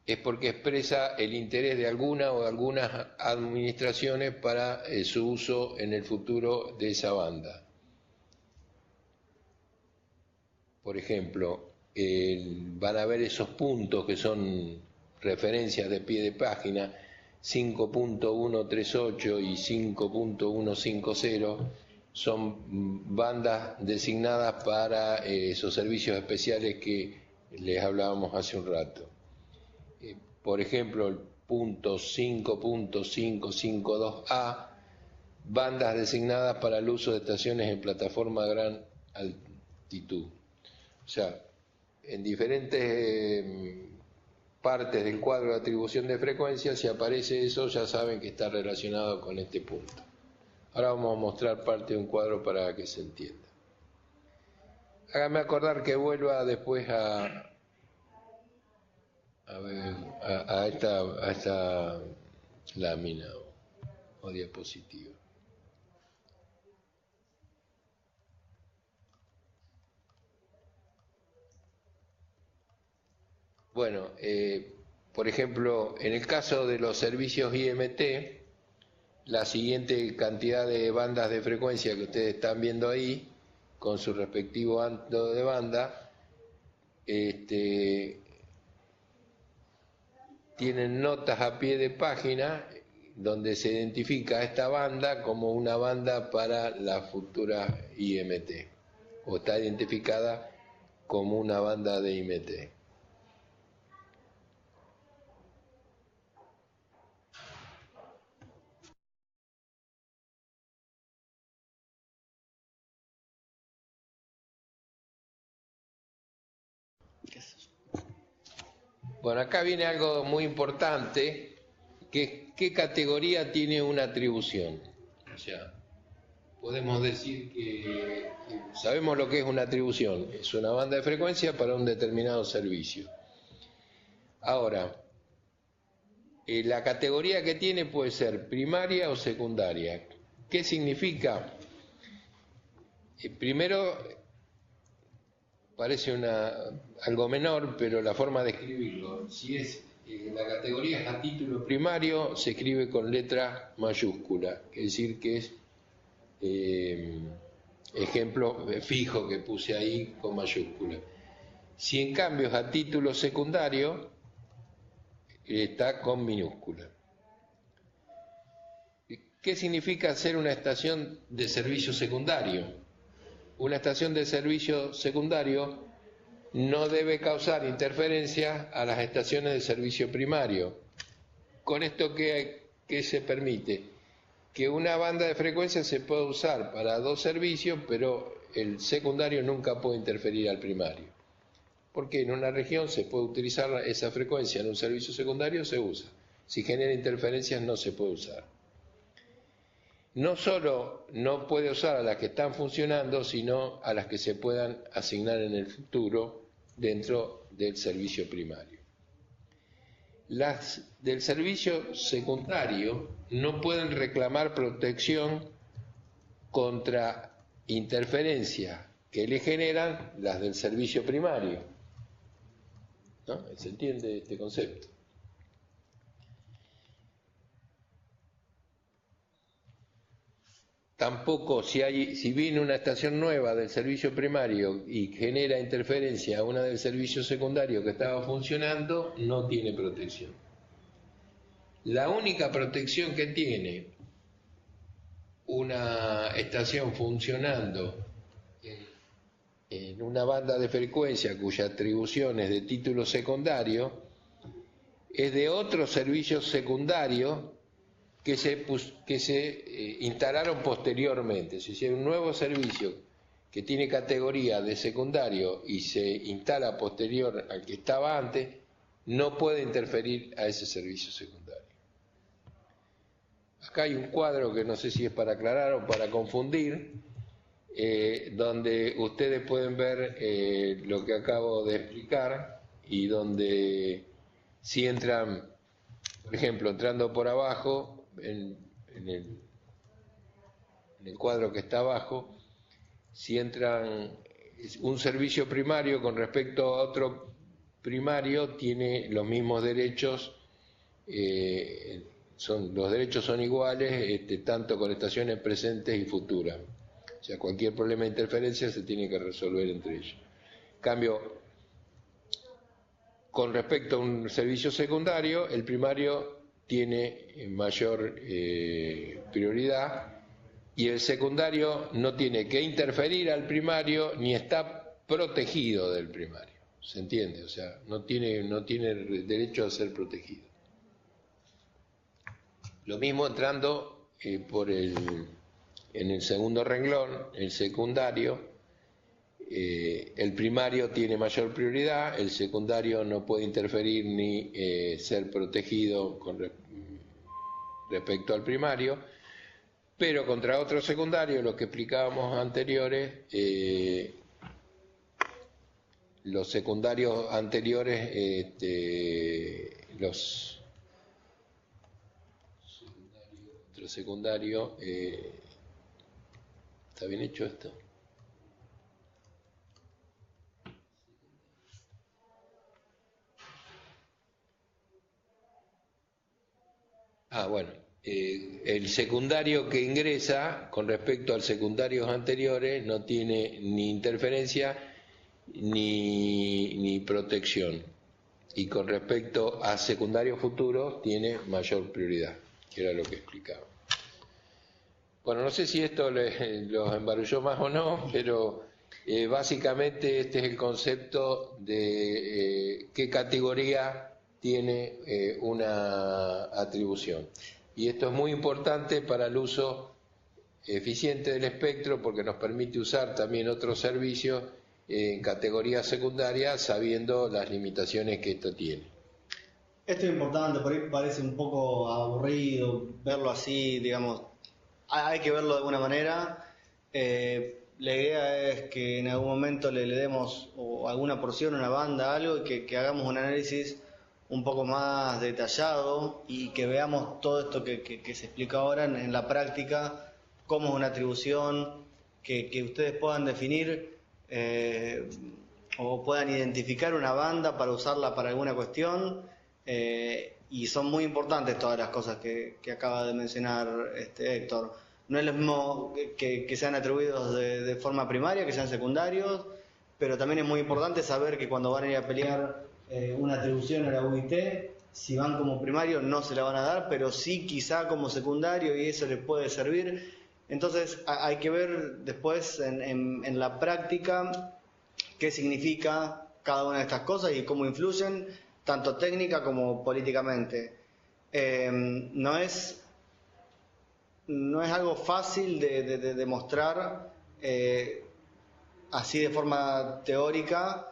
es porque expresa el interés de alguna o de algunas administraciones para su uso en el futuro de esa banda. Por ejemplo, van a ver esos puntos que son referencias de pie de página, 5.138 y 5.150, son bandas designadas para esos servicios especiales que les hablábamos hace un rato. Por ejemplo, el punto 5.552A, bandas designadas para el uso de estaciones en plataforma a gran altitud. O sea, en diferentes partes del cuadro de atribución de frecuencia, si aparece eso, ya saben que está relacionado con este punto. Ahora vamos a mostrar parte de un cuadro para que se entienda. Hágame acordar que vuelva después a esta lámina o diapositiva. Bueno, por ejemplo, en el caso de los servicios IMT, la siguiente cantidad de bandas de frecuencia que ustedes están viendo ahí, con su respectivo ancho de banda, tienen notas a pie de página donde se identifica esta banda como una banda para la futura IMT, o está identificada como una banda de IMT. Bueno, acá viene algo muy importante, que es qué categoría tiene una atribución. O sea, podemos decir que sabemos lo que es una atribución, es una banda de frecuencia para un determinado servicio. Ahora, la categoría que tiene puede ser primaria o secundaria. ¿Qué significa? Primero, parece algo menor, pero la forma de escribirlo, si es la categoría es a título primario, se escribe con letra mayúscula, es decir que es ejemplo fijo que puse ahí con mayúscula. Si en cambio es a título secundario, está con minúscula. ¿Qué significa ser una estación de servicio secundario? Una estación de servicio secundario no debe causar interferencia a las estaciones de servicio primario. Con esto, ¿qué se permite? Que una banda de frecuencia se puede usar para dos servicios, pero el secundario nunca puede interferir al primario. Porque en una región se puede utilizar esa frecuencia, en un servicio secundario se usa. Si genera interferencias no se puede usar. No solo no puede usar a las que están funcionando, sino a las que se puedan asignar en el futuro dentro del servicio primario. Las del servicio secundario no pueden reclamar protección contra interferencias que le generan las del servicio primario. ¿No? ¿Se entiende este concepto? Tampoco si viene una estación nueva del servicio primario y genera interferencia a una del servicio secundario que estaba funcionando, no tiene protección. La única protección que tiene una estación funcionando en una banda de frecuencia cuya atribución es de título secundario es de otros servicios secundarios que se instalaron posteriormente. Si hay un nuevo servicio que tiene categoría de secundario y se instala posterior al que estaba antes, no puede interferir a ese servicio secundario. Acá hay un cuadro que no sé si es para aclarar o para confundir, donde ustedes pueden ver lo que acabo de explicar y donde si entran, por ejemplo, entrando por abajo, en el cuadro que está abajo, si entran un servicio primario con respecto a otro primario, tiene los mismos derechos, los derechos son iguales, tanto con estaciones presentes y futuras. O sea, cualquier problema de interferencia se tiene que resolver entre ellos. En cambio, con respecto a un servicio secundario, el primario tiene mayor prioridad y el secundario no tiene que interferir al primario ni está protegido del primario. ¿Se entiende? O sea, no tiene derecho a ser protegido. Lo mismo entrando en el segundo renglón, el secundario, el primario tiene mayor prioridad, el secundario no puede interferir ni ser protegido con respecto al primario, pero contra otro secundario, lo que explicábamos anteriores, los secundarios anteriores, otro secundario, ¿está bien hecho esto? Bueno, el secundario que ingresa con respecto a los secundarios anteriores no tiene ni interferencia ni protección, y con respecto a secundarios futuros tiene mayor prioridad, que era lo que explicaba. Bueno, no sé si esto los embarulló más o no, pero básicamente este es el concepto de qué categoría tiene una atribución. Y esto es muy importante para el uso eficiente del espectro, porque nos permite usar también otros servicios en categoría secundaria, sabiendo las limitaciones que esto tiene. Esto es importante, por ahí parece un poco aburrido verlo así, digamos, hay que verlo de alguna manera. La idea es que en algún momento le demos o alguna porción, una banda, algo, y que hagamos un análisis un poco más detallado y que veamos todo esto que se explica ahora en la práctica, cómo es una atribución, que ustedes puedan definir o puedan identificar una banda para usarla para alguna cuestión, y son muy importantes todas las cosas que acaba de mencionar Héctor. No es lo mismo que sean atribuidos de forma primaria, que sean secundarios, pero también es muy importante saber que cuando van a ir a pelear una atribución a la UIT, si van como primario no se la van a dar, pero sí quizá como secundario, y eso les puede servir. Entonces hay que ver después en la práctica qué significa cada una de estas cosas y cómo influyen, tanto técnica como políticamente. No es algo fácil de demostrar así de forma teórica,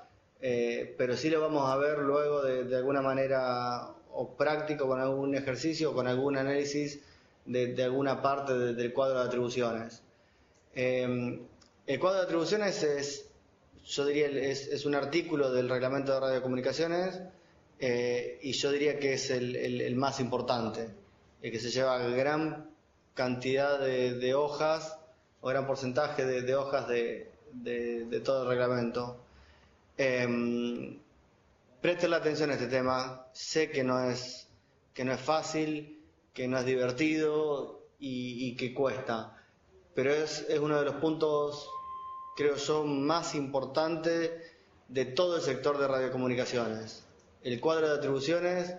pero sí lo vamos a ver luego de alguna manera o práctico, con algún ejercicio o con algún análisis de alguna parte del cuadro de atribuciones. El cuadro de atribuciones yo diría, es un artículo del reglamento de radiocomunicaciones, y yo diría que es el más importante, el que se lleva gran cantidad de hojas o gran porcentaje de hojas de todo el reglamento. Presten la atención a este tema. Sé que no es fácil, que no es divertido y que cuesta, pero es uno de los puntos, creo yo, más importantes de todo el sector de radiocomunicaciones. El cuadro de atribuciones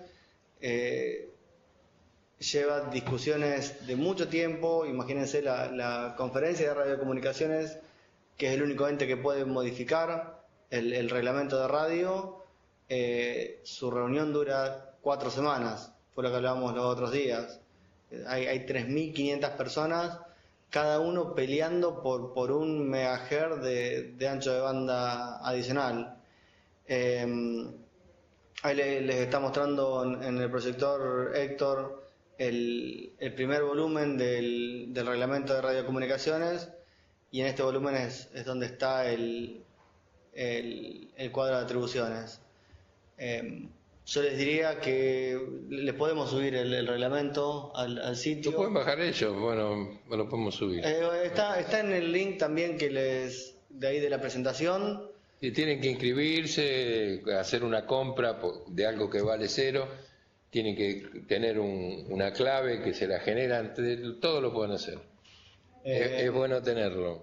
lleva discusiones de mucho tiempo. Imagínense la conferencia de radiocomunicaciones, que es el único ente que puede modificar el reglamento de radio. Su reunión dura 4 semanas, fue lo que hablábamos los otros días. Hay 3.500 personas, cada uno peleando por un megahertz de ancho de banda adicional. Ahí les está mostrando en el proyector Héctor el primer volumen del reglamento de radiocomunicaciones, y en este volumen es donde está el cuadro de atribuciones. Yo les diría que le podemos subir el reglamento al sitio. ¿Lo pueden bajar ellos? Bueno, lo podemos subir. Está en el link también de ahí de la presentación. Si tienen que inscribirse, hacer una compra de algo que vale 0, tienen que tener una clave que se la generan, todo lo pueden hacer. Es bueno tenerlo.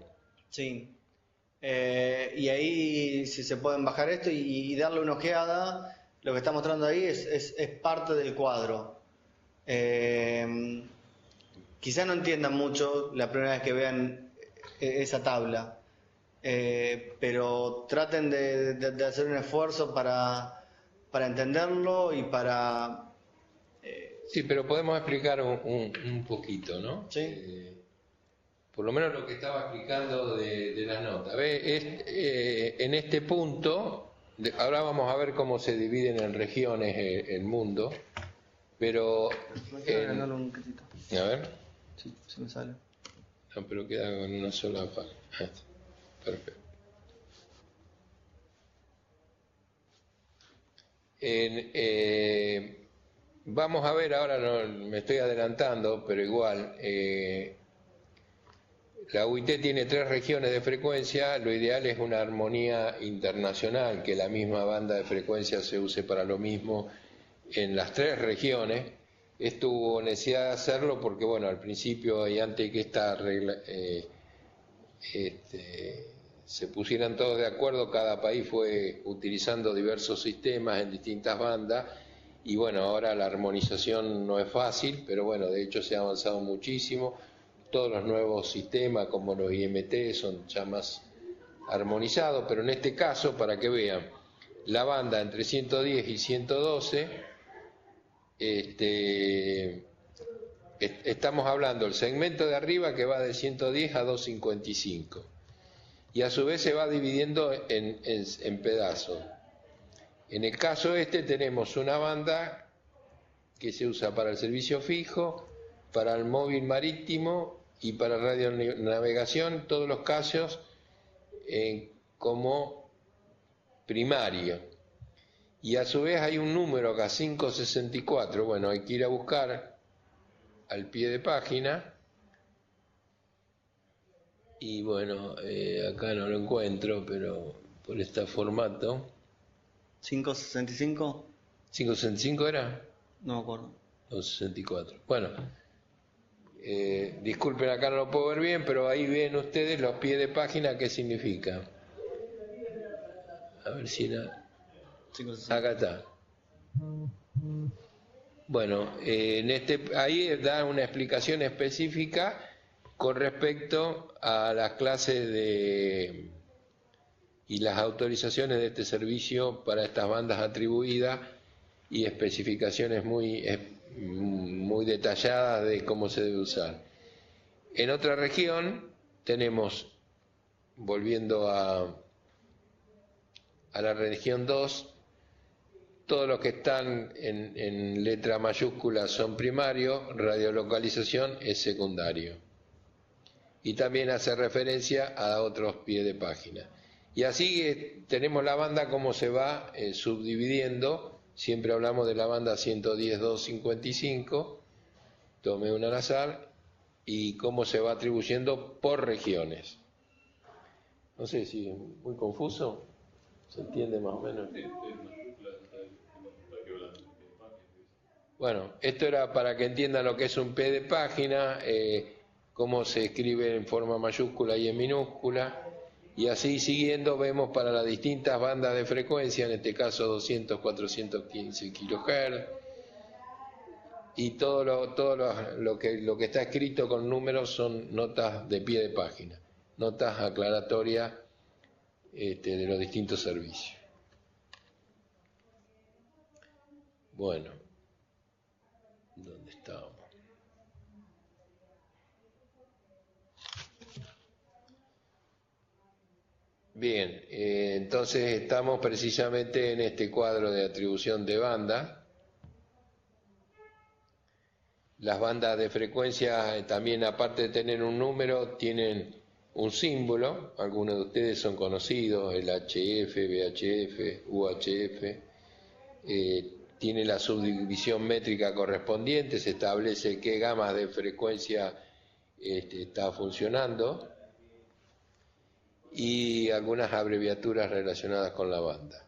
Sí. Y ahí si se pueden bajar esto y darle una ojeada, lo que está mostrando ahí es parte del cuadro. Quizá no entiendan mucho la primera vez que vean esa tabla. Pero traten de hacer un esfuerzo para entenderlo y para... Sí, pero podemos explicar un poquito, ¿no? Sí. Por lo menos lo que estaba explicando de las notas. En este punto, ahora vamos a ver cómo se dividen en regiones el mundo, pero... a ver. Sí, se me sale. No, pero queda con una sola página. Perfecto. Vamos a ver ahora, me estoy adelantando, pero igual, la UIT tiene 3 regiones de frecuencia. Lo ideal es una armonía internacional, que la misma banda de frecuencia se use para lo mismo en las 3 regiones. Esto hubo necesidad de hacerlo porque, bueno, al principio y antes que esta regla... se pusieran todos de acuerdo, cada país fue utilizando diversos sistemas en distintas bandas, y bueno, ahora la armonización no es fácil, pero bueno, de hecho se ha avanzado muchísimo. Todos los nuevos sistemas como los IMT son ya más armonizados, pero en este caso, para que vean, la banda entre 110 y 112, estamos hablando del segmento de arriba que va de 110 a 255, y a su vez se va dividiendo en pedazos. En el caso tenemos una banda que se usa para el servicio fijo, para el móvil marítimo y para radionavegación, todos los casos como primario. Y a su vez hay un número acá, 564, bueno, hay que ir a buscar al pie de página, y bueno, acá no lo encuentro, pero por este formato. ¿565? ¿565 era? No me acuerdo. 264. Bueno, disculpen, acá no lo puedo ver bien, pero ahí ven ustedes los pies de página, ¿qué significa? A ver si era... Acá está. Bueno, ahí da una explicación específica con respecto a las clases y las autorizaciones de este servicio para estas bandas atribuidas, y especificaciones muy detalladas de cómo se debe usar. En otra región tenemos, volviendo a la región 2, todos los que están en letra mayúscula son primarios, radiolocalización es secundario. Y también hace referencia a otros pies de página. Y así tenemos la banda como se va subdividiendo. Siempre hablamos de la banda 110.255, tomé una al azar, y cómo se va atribuyendo por regiones. No sé si es muy confuso, ¿se entiende más o menos? Bueno, esto era para que entiendan lo que es un P de página, cómo se escribe en forma mayúscula y en minúscula, y así siguiendo vemos para las distintas bandas de frecuencia, en este caso 200, 415 kHz, y todo lo que está escrito con números son notas de pie de página, notas aclaratorias de los distintos servicios. Bueno, ¿dónde estábamos? Bien, entonces estamos precisamente en este cuadro de atribución de banda. Las bandas de frecuencia también, aparte de tener un número, tienen un símbolo. Algunos de ustedes son conocidos, el HF, VHF, UHF. Tiene la subdivisión métrica correspondiente, se establece qué gamas de frecuencia está funcionando y algunas abreviaturas relacionadas con la banda.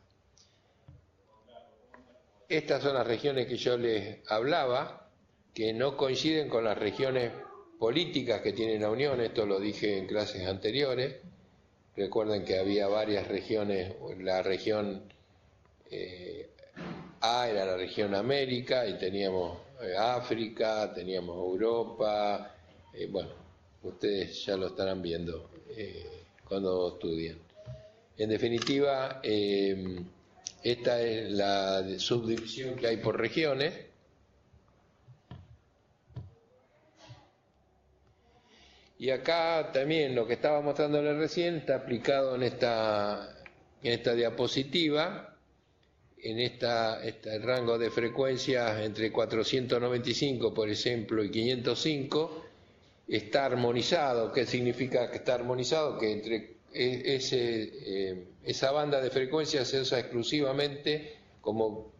Estas son las regiones que yo les hablaba, que no coinciden con las regiones políticas que tiene la Unión. Esto lo dije en clases anteriores. Recuerden que había varias regiones. La región A era la región América, y teníamos África, teníamos Europa. Bueno, ustedes ya lo estarán viendo cuando estudian. En definitiva, esta es la subdivisión que hay por regiones. Y acá también lo que estaba mostrándole recién está aplicado en esta diapositiva, en este rango de frecuencias entre 495, por ejemplo, y 505, está armonizado. ¿Qué significa que está armonizado? Que entre esa banda de frecuencias se usa exclusivamente como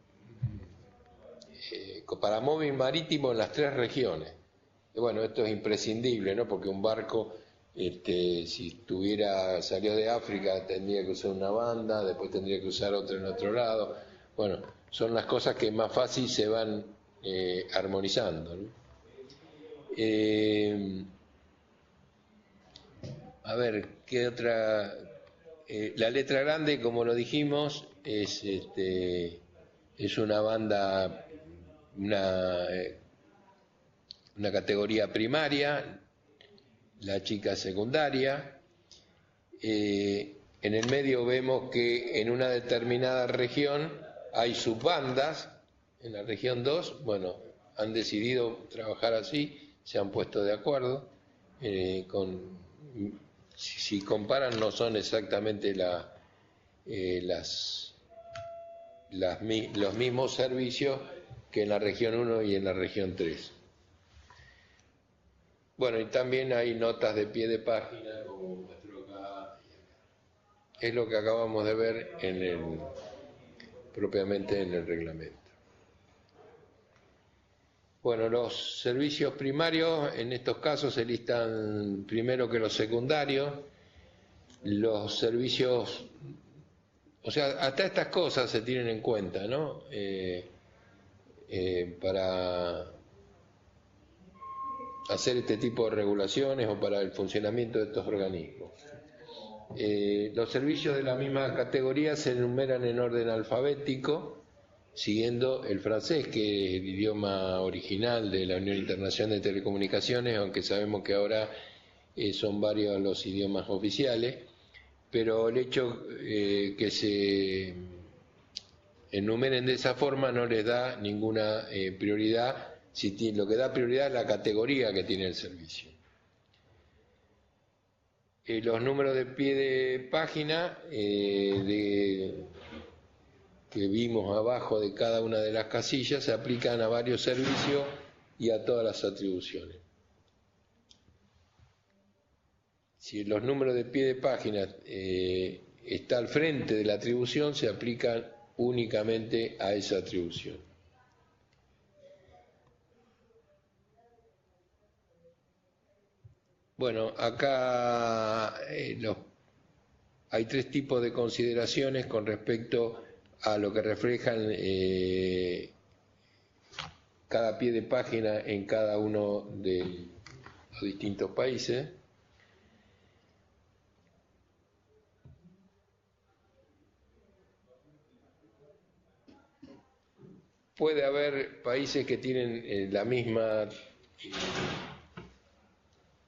para móvil marítimo en las 3 regiones. Y bueno, esto es imprescindible, ¿no? Porque un barco, si salió de África, tendría que usar una banda, después tendría que usar otra en otro lado. Bueno, son las cosas que más fácil se van armonizando, ¿no? A ver, ¿qué otra? La letra grande, como lo dijimos, es una banda, una categoría primaria, la chica secundaria. En el medio vemos que en una determinada región hay subbandas. En la región 2, bueno, han decidido trabajar así, se han puesto de acuerdo. Si comparan, no son exactamente los mismos servicios que en la región 1 y en la región 3. Bueno, y también hay notas de pie de página, como muestro acá. Es lo que acabamos de ver propiamente en el reglamento. Bueno, los servicios primarios en estos casos se listan primero que los secundarios. Los servicios, o sea, hasta estas cosas se tienen en cuenta, ¿no? Para hacer este tipo de regulaciones o para el funcionamiento de estos organismos. Los servicios de la misma categoría se enumeran en orden alfabético, siguiendo el francés, que es el idioma original de la Unión Internacional de Telecomunicaciones, aunque sabemos que ahora son varios los idiomas oficiales, pero el hecho que se enumeren de esa forma no les da ninguna prioridad. Lo que da prioridad es la categoría que tiene el servicio. Los números de pie de página que vimos abajo de cada una de las casillas se aplican a varios servicios y a todas las atribuciones. Si los números de pie de página está al frente de la atribución, se aplican únicamente a esa atribución. Bueno, acá hay 3 tipos de consideraciones con respecto a lo que reflejan cada pie de página en cada uno de los distintos países. Puede haber países que tienen la misma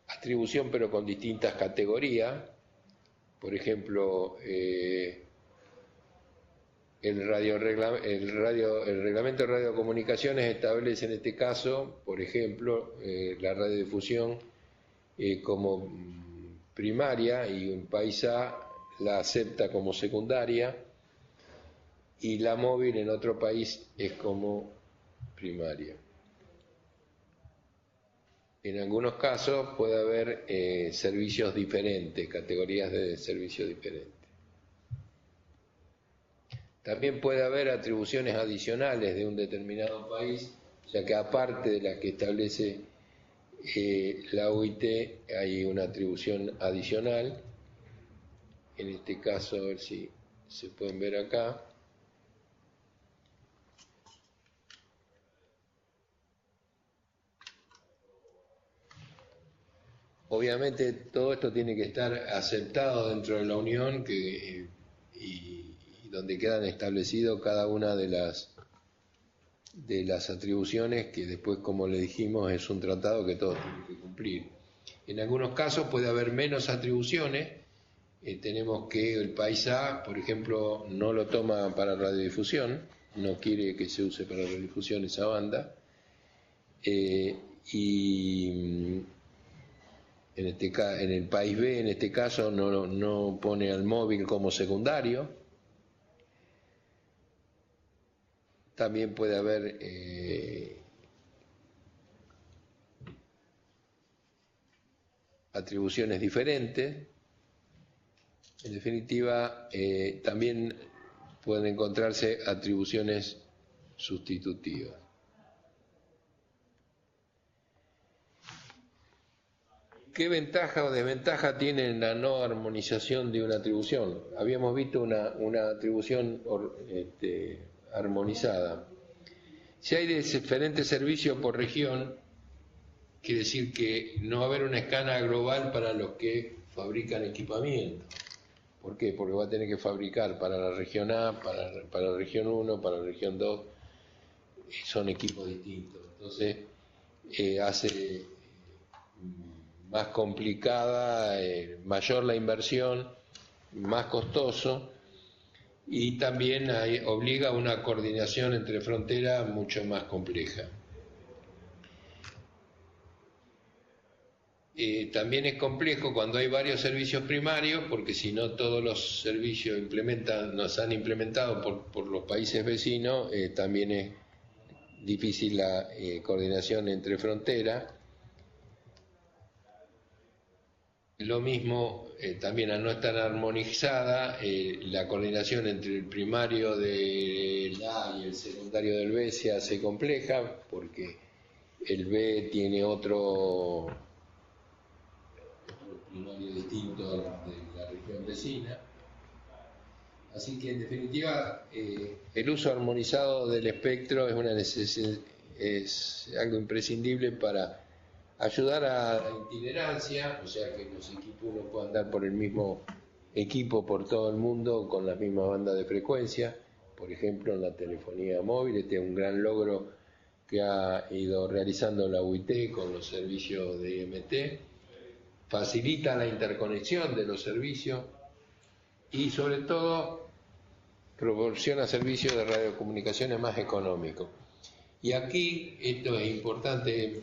atribución pero con distintas categorías. Por ejemplo, el reglamento de radiocomunicaciones establece en este caso, por ejemplo, la radiodifusión como primaria, y un país A la acepta como secundaria y la móvil en otro país es como primaria. En algunos casos puede haber servicios diferentes, categorías de servicios diferentes. También puede haber atribuciones adicionales de un determinado país, ya que aparte de las que establece la OIT hay una atribución adicional. En este caso, a ver si se pueden ver acá. Obviamente todo esto tiene que estar aceptado dentro de la Unión y donde quedan establecidos cada una de las atribuciones que después, como le dijimos, es un tratado que todos tienen que cumplir. En algunos casos puede haber menos atribuciones. Tenemos que el país A, por ejemplo, no lo toma para radiodifusión, no quiere que se use para radiodifusión esa banda, y en el país B, en este caso, no pone al móvil como secundario. También puede haber atribuciones diferentes. En definitiva, también pueden encontrarse atribuciones sustitutivas. ¿Qué ventaja o desventaja tiene la no armonización de una atribución? Habíamos visto una atribución armonizada. Si hay diferentes servicios por región, quiere decir que no va a haber una escala global para los que fabrican equipamiento. ¿Por qué? Porque va a tener que fabricar para la región A, para la región 1, para la región 2, son equipos distintos. Entonces hace más complicada, mayor la inversión, más costoso, y también obliga a una coordinación entre fronteras mucho más compleja. También es complejo cuando hay varios servicios primarios, porque si no todos los servicios nos han implementado por los países vecinos, también es difícil la coordinación entre fronteras. Lo mismo, también al no estar armonizada, la coordinación entre el primario del A y el secundario del B se hace compleja, porque el B tiene otro primario distinto de la región vecina. Así que, en definitiva, el uso armonizado del espectro es una necesidad, es algo imprescindible para ayudar a la itinerancia, o sea que los equipos no puedan andar por el mismo equipo por todo el mundo con las mismas bandas de frecuencia. Por ejemplo, en la telefonía móvil, este es un gran logro que ha ido realizando la UIT con los servicios de IMT. Facilita la interconexión de los servicios y, sobre todo, proporciona servicios de radiocomunicaciones más económicos. Y aquí esto es importante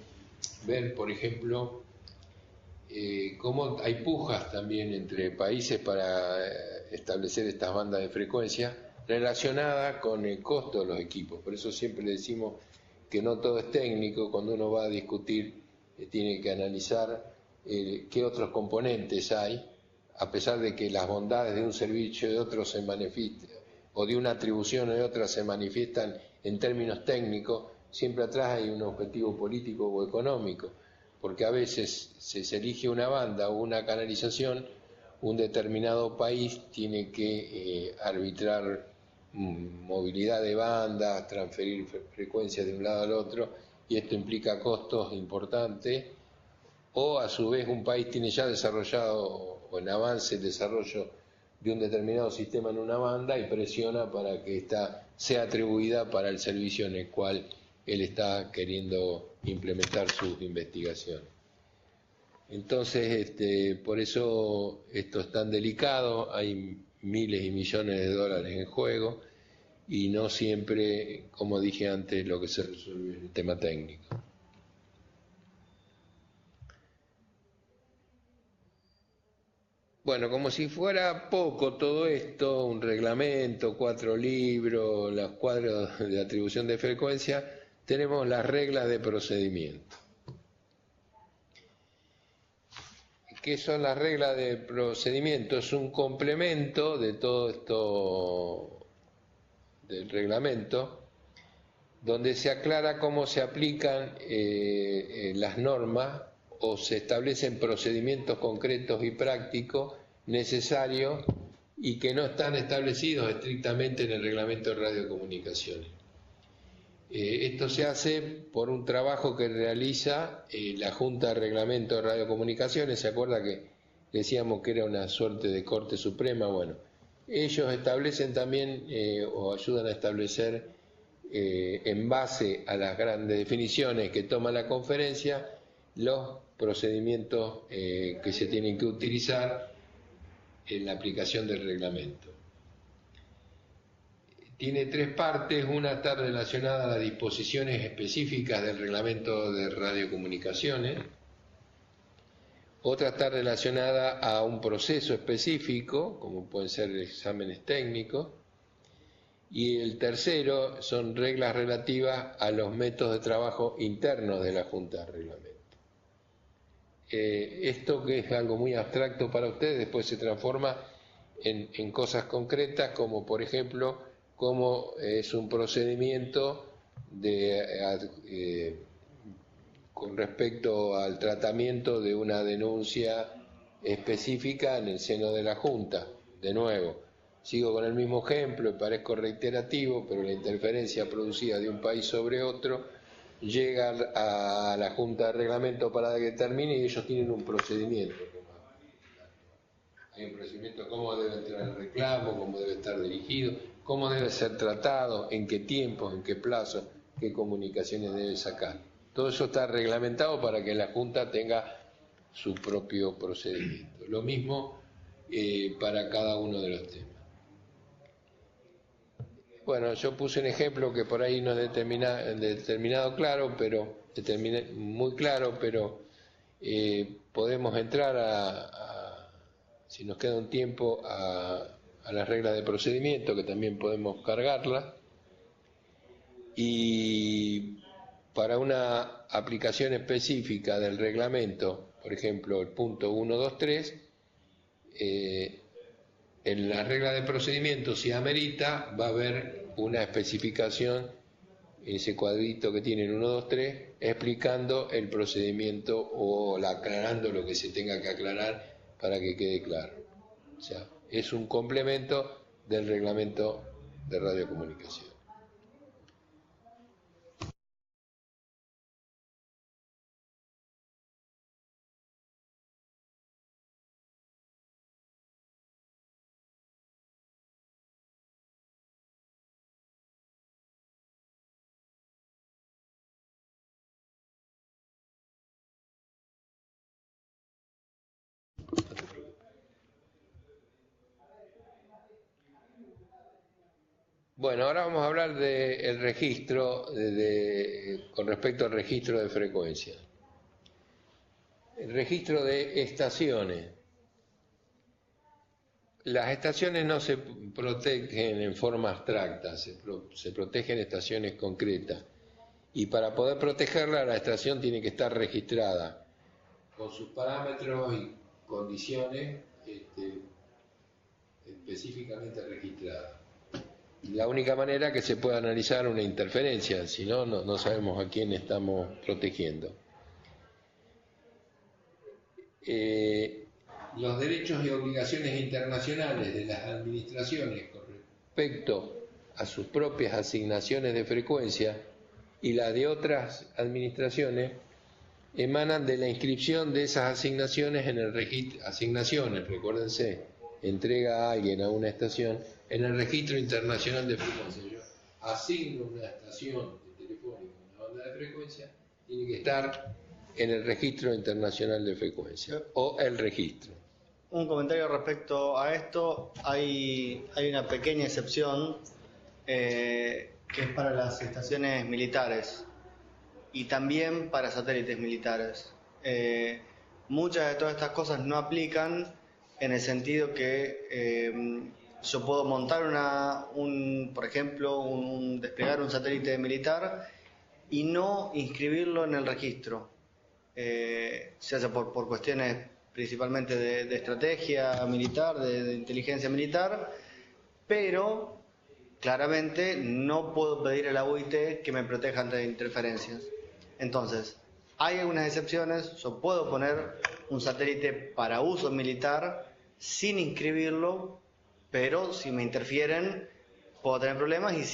ver, por ejemplo, cómo hay pujas también entre países para establecer estas bandas de frecuencia relacionadas con el costo de los equipos. Por eso siempre le decimos que no todo es técnico. Cuando uno va a discutir, tiene que analizar qué otros componentes hay, a pesar de que las bondades de un servicio y de otro se manifiestan, o de una atribución o de otra se manifiestan en términos técnicos. Siempre atrás hay un objetivo político o económico, porque a veces se elige una banda o una canalización, un determinado país tiene que arbitrar movilidad de bandas, transferir frecuencias de un lado al otro, y esto implica costos importantes, o a su vez un país tiene ya desarrollado o en avance el desarrollo de un determinado sistema en una banda y presiona para que ésta sea atribuida para el servicio en el cual él está queriendo implementar sus investigaciones. Entonces, por eso esto es tan delicado, hay miles y millones de dólares en juego y no siempre, como dije antes, lo que se resuelve es el tema técnico. Bueno, como si fuera poco todo esto, un reglamento, 4 libros, los cuadros de atribución de frecuencia, tenemos las reglas de procedimiento. ¿Qué son las reglas de procedimiento? Es un complemento de todo esto del reglamento, donde se aclara cómo se aplican las normas o se establecen procedimientos concretos y prácticos necesarios y que no están establecidos estrictamente en el reglamento de radiocomunicaciones. Esto se hace por un trabajo que realiza la Junta de Reglamento de Radiocomunicaciones. ¿Se acuerda que decíamos que era una suerte de Corte Suprema? Bueno, ellos establecen también o ayudan a establecer en base a las grandes definiciones que toma la conferencia los procedimientos que se tienen que utilizar en la aplicación del reglamento. Tiene 3 partes, una está relacionada a las disposiciones específicas del reglamento de radiocomunicaciones, otra está relacionada a un proceso específico, como pueden ser exámenes técnicos, y el tercero son reglas relativas a los métodos de trabajo internos de la Junta de Reglamento. Esto, que es algo muy abstracto para ustedes, después se transforma en cosas concretas, como por ejemplo cómo es un procedimiento con respecto al tratamiento de una denuncia específica en el seno de la Junta. De nuevo, sigo con el mismo ejemplo y parezco reiterativo, pero la interferencia producida de un país sobre otro llega a la Junta de Reglamento para que termine, y ellos tienen un procedimiento. Hay un procedimiento, cómo debe entrar el reclamo, cómo debe estar dirigido, cómo debe ser tratado, en qué tiempo, en qué plazo, qué comunicaciones debe sacar. Todo eso está reglamentado para que la Junta tenga su propio procedimiento. Lo mismo para cada uno de los temas. Bueno, yo puse un ejemplo que por ahí no es determinado claro, pero muy claro, pero podemos entrar si nos queda un tiempo, a las reglas de procedimiento, que también podemos cargarlas, y para una aplicación específica del reglamento, por ejemplo el punto 123, en la regla de procedimiento, si amerita, va a haber una especificación, ese cuadrito que tiene el 1, 2, 3, explicando el procedimiento o aclarando lo que se tenga que aclarar para que quede claro. O sea, es un complemento del reglamento de radiocomunicación. Bueno, ahora vamos a hablar del registro, con respecto al registro de frecuencia. El registro de estaciones. Las estaciones no se protegen en forma abstracta, se protegen estaciones concretas. Y para poder protegerla, la estación tiene que estar registrada con sus parámetros y condiciones específicamente registradas. La única manera que se pueda analizar una interferencia, si no, no sabemos a quién estamos protegiendo. Los derechos y obligaciones internacionales de las administraciones con respecto a sus propias asignaciones de frecuencia y las de otras administraciones emanan de la inscripción de esas asignaciones en el registro. Asignaciones, recuérdense, entrega a alguien a una estación en el registro internacional de frecuencia. Yo asigno una estación de telefónica, una banda de frecuencia, tiene que estar en el registro internacional de frecuencia o el registro. Un comentario respecto a esto: hay una pequeña excepción que es para las estaciones militares y también para satélites militares. Muchas de todas estas cosas no aplican en el sentido que yo puedo montar por ejemplo, desplegar un satélite militar y no inscribirlo en el registro, se hace por cuestiones principalmente de estrategia militar, de inteligencia militar, pero claramente no puedo pedir a la UIT que me proteja ante interferencias. Entonces, hay algunas excepciones, yo puedo poner un satélite para uso militar sin inscribirlo, pero si me interfieren puedo tener problemas, y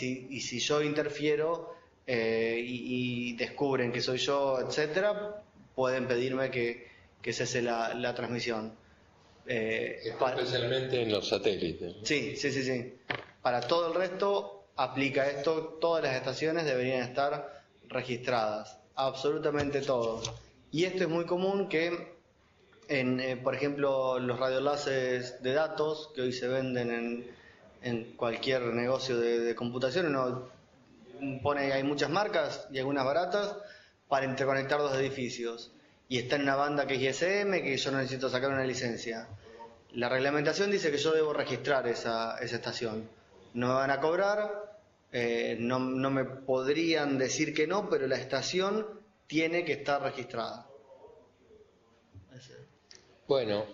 si yo interfiero y descubren que soy yo, etcétera, pueden pedirme que cese la transmisión. Especialmente en los satélites. Sí. Para todo el resto aplica esto, todas las estaciones deberían estar registradas, absolutamente todo. Y esto es muy común que por ejemplo, los radioenlaces de datos que hoy se venden en cualquier negocio de computación, uno pone, hay muchas marcas y algunas baratas para interconectar dos edificios, y está en una banda que es ISM, que yo no necesito sacar una licencia. La reglamentación dice que yo debo registrar esa estación. No me van a cobrar, no me podrían decir que no, pero la estación tiene que estar registrada. Bueno,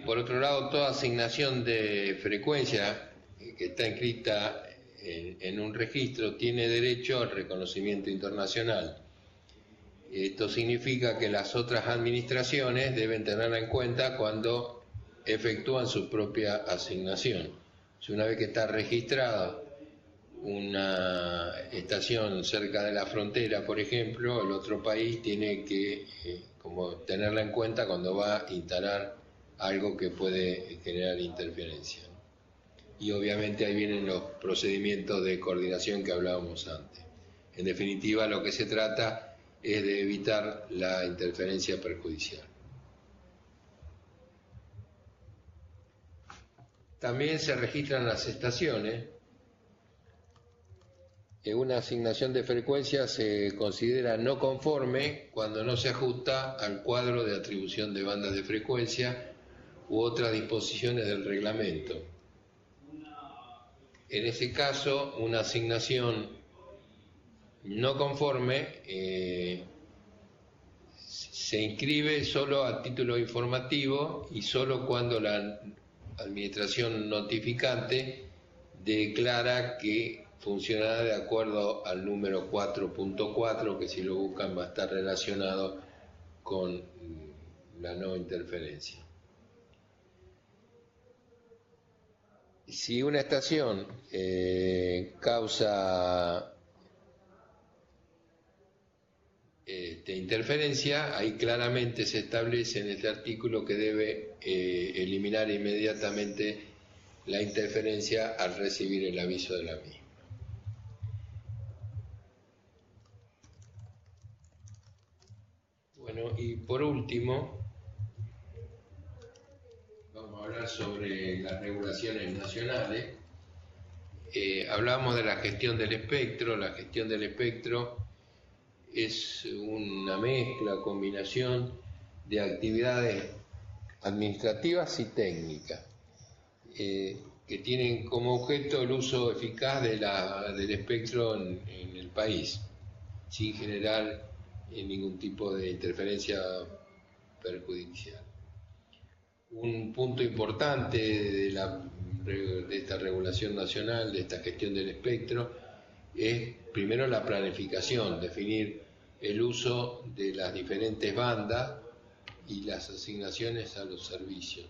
por otro lado, toda asignación de frecuencia que está inscrita en un registro tiene derecho al reconocimiento internacional. Esto significa que las otras administraciones deben tenerla en cuenta cuando efectúan su propia asignación. Si una vez que está registrada una estación cerca de la frontera, por ejemplo, el otro país tiene que como tenerla en cuenta cuando va a instalar algo que puede generar interferencia. Y obviamente ahí vienen los procedimientos de coordinación que hablábamos antes. En definitiva, lo que se trata es de evitar la interferencia perjudicial. También se registran las estaciones. Una asignación de frecuencia se considera no conforme cuando no se ajusta al cuadro de atribución de bandas de frecuencia u otras disposiciones del reglamento. En ese caso, una asignación no conforme se inscribe solo a título informativo y solo cuando la administración notificante declara que funcionará de acuerdo al número 4.4, que si lo buscan va a estar relacionado con la no interferencia. Si una estación causa interferencia, ahí claramente se establece en este artículo que debe eliminar inmediatamente la interferencia al recibir el aviso de la misma. Bueno, y por último, vamos a hablar sobre las regulaciones nacionales. Hablamos de la gestión del espectro. La gestión del espectro es una mezcla, combinación de actividades administrativas y técnicas que tienen como objeto el uso eficaz del espectro en el país, sin generar ningún tipo de interferencia perjudicial. Un punto importante de esta regulación nacional, de esta gestión del espectro, es primero la planificación, definir el uso de las diferentes bandas y las asignaciones a los servicios.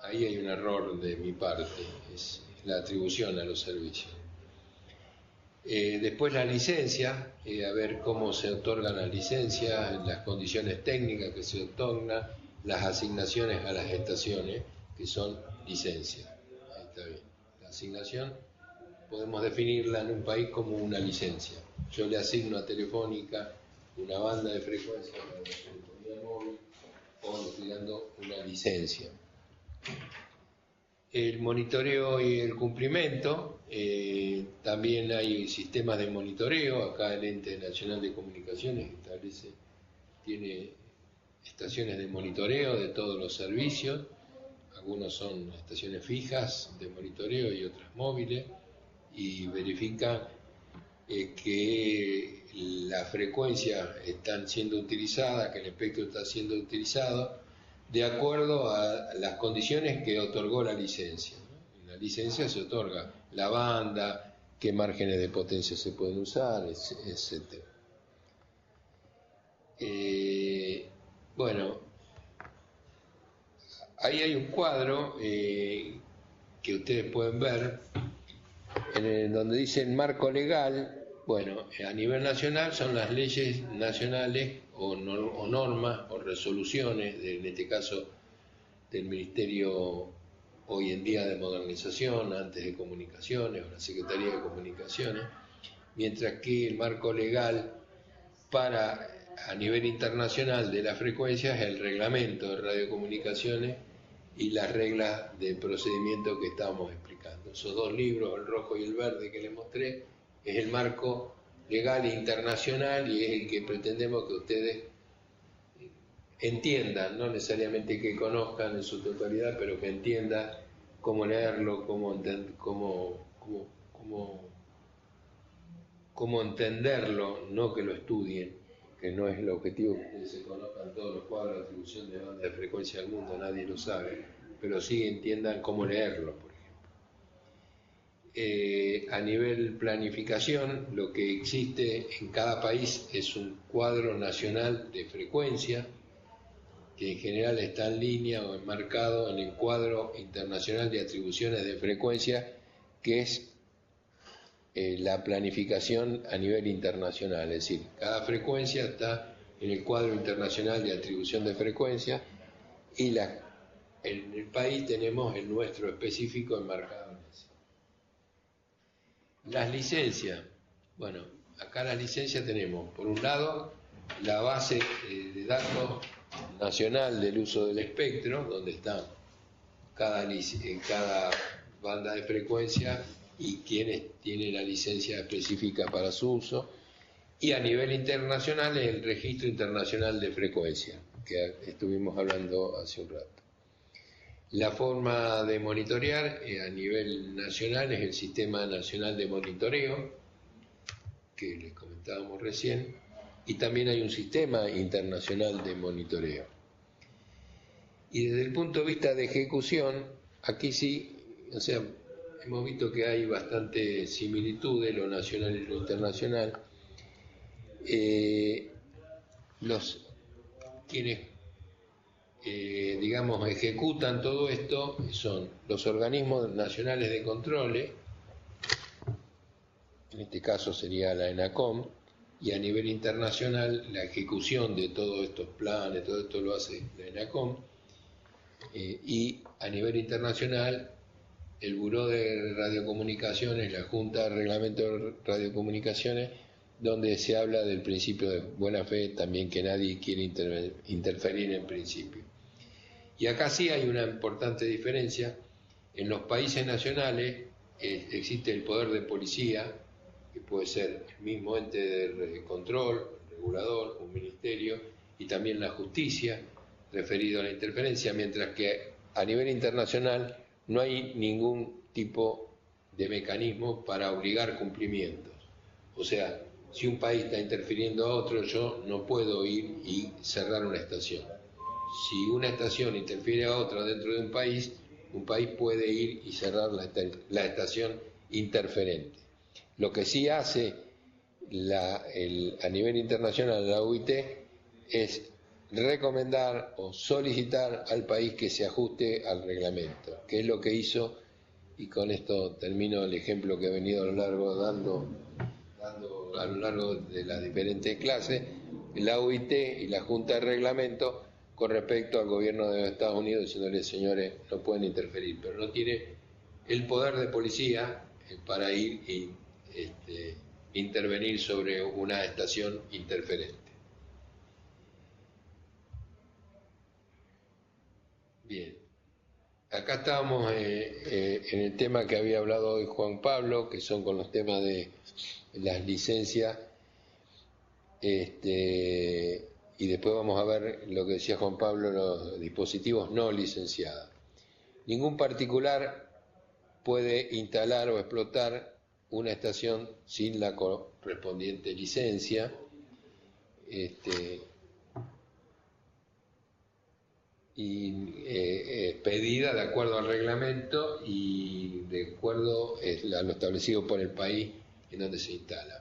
Ahí hay un error de mi parte, es la atribución a los servicios. Después la licencia, a ver cómo se otorgan las licencias, las condiciones técnicas que se otorgan, las asignaciones a las estaciones, que son licencias. Ahí está bien. La asignación podemos definirla en un país como una licencia. Yo le asigno a Telefónica una banda de frecuencia para la telefonía móvil, o le estoy dando una licencia. El monitoreo y el cumplimiento, también hay sistemas de monitoreo. Acá el Ente Nacional de Comunicaciones establece tiene estaciones de monitoreo de todos los servicios, algunos son estaciones fijas de monitoreo y otras móviles, y verifican que las frecuencias están siendo utilizadas, que el espectro está siendo utilizado de acuerdo a las condiciones que otorgó la licencia, ¿no? En la licencia se otorga la banda, qué márgenes de potencia se pueden usar, etc. Bueno, ahí hay un cuadro que ustedes pueden ver, donde dice el marco legal. Bueno, a nivel nacional son las leyes nacionales o normas o resoluciones, en este caso del Ministerio hoy en día de Modernización, antes de Comunicaciones, o la Secretaría de Comunicaciones, mientras que el marco legal a nivel internacional de las frecuencias es el reglamento de radiocomunicaciones y las reglas de procedimiento que estábamos explicando. Esos dos libros, el rojo y el verde que les mostré, es el marco legal internacional y es el que pretendemos que ustedes entiendan, no necesariamente que conozcan en su totalidad, pero que entiendan cómo leerlo, cómo entenderlo, no que lo estudien, que no es el objetivo que ustedes se conozcan todos los cuadros de atribución de banda de frecuencia del mundo, nadie lo sabe, pero sí entiendan cómo leerlo, por ejemplo. A nivel planificación, lo que existe en cada país es un cuadro nacional de frecuencia, que en general está en línea o enmarcado en el cuadro internacional de atribuciones de frecuencia, que es la planificación a nivel internacional, es decir, cada frecuencia está en el cuadro internacional de atribución de frecuencia y en el país tenemos el nuestro específico enmarcado en eso. Las licencias, bueno, acá las licencias tenemos, por un lado, la base de datos nacional del uso del espectro, donde está cada banda de frecuencia y quienes tienen la licencia específica para su uso, y a nivel internacional es el Registro Internacional de Frecuencia, que estuvimos hablando hace un rato. La forma de monitorear a nivel nacional es el Sistema Nacional de Monitoreo, que les comentábamos recién, y también hay un Sistema Internacional de Monitoreo. Y desde el punto de vista de ejecución, aquí sí, o sea, hemos visto que hay bastante similitudes, lo nacional y lo internacional. Quienes digamos, ejecutan todo esto son los organismos nacionales de controles, en este caso sería la ENACOM, y a nivel internacional la ejecución de todos estos planes, todo esto lo hace la ENACOM, y a nivel internacional el Buró de Radiocomunicaciones, la Junta de Reglamento de Radiocomunicaciones, donde se habla del principio de buena fe, también que nadie quiere interferir en principio. Y acá sí hay una importante diferencia. En los países nacionales existe el poder de policía, que puede ser el mismo ente de control, el regulador, un ministerio, y también la justicia, referido a la interferencia, mientras que a nivel internacional no hay ningún tipo de mecanismo para obligar cumplimientos. O sea, si un país está interfiriendo a otro, yo no puedo ir y cerrar una estación. Si una estación interfiere a otra dentro de un país puede ir y cerrar la estación interferente. Lo que sí hace a nivel internacional la OIT es recomendar o solicitar al país que se ajuste al reglamento, que es lo que hizo, y con esto termino el ejemplo que he venido dando a lo largo de las diferentes clases, la OIT y la Junta de Reglamento con respecto al gobierno de los Estados Unidos, diciéndole, señores, no pueden interferir, pero no tiene el poder de policía para ir y intervenir sobre una estación interferente. Bien, acá estábamos en el tema que había hablado hoy Juan Pablo, que son con los temas de las licencias, y después vamos a ver lo que decía Juan Pablo, los dispositivos no licenciados. Ningún particular puede instalar o explotar una estación sin la correspondiente licencia, pedida de acuerdo al reglamento y de acuerdo a lo establecido por el país en donde se instala.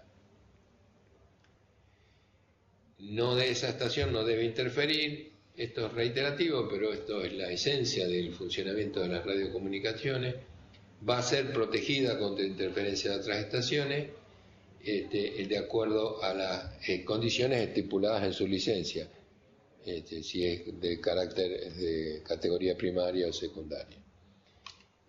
No de esa estación no debe interferir, esto es reiterativo, pero esto es la esencia del funcionamiento de las radiocomunicaciones. Va a ser protegida contra interferencia de otras estaciones de acuerdo a las condiciones estipuladas en su licencia, si es de categoría primaria o secundaria.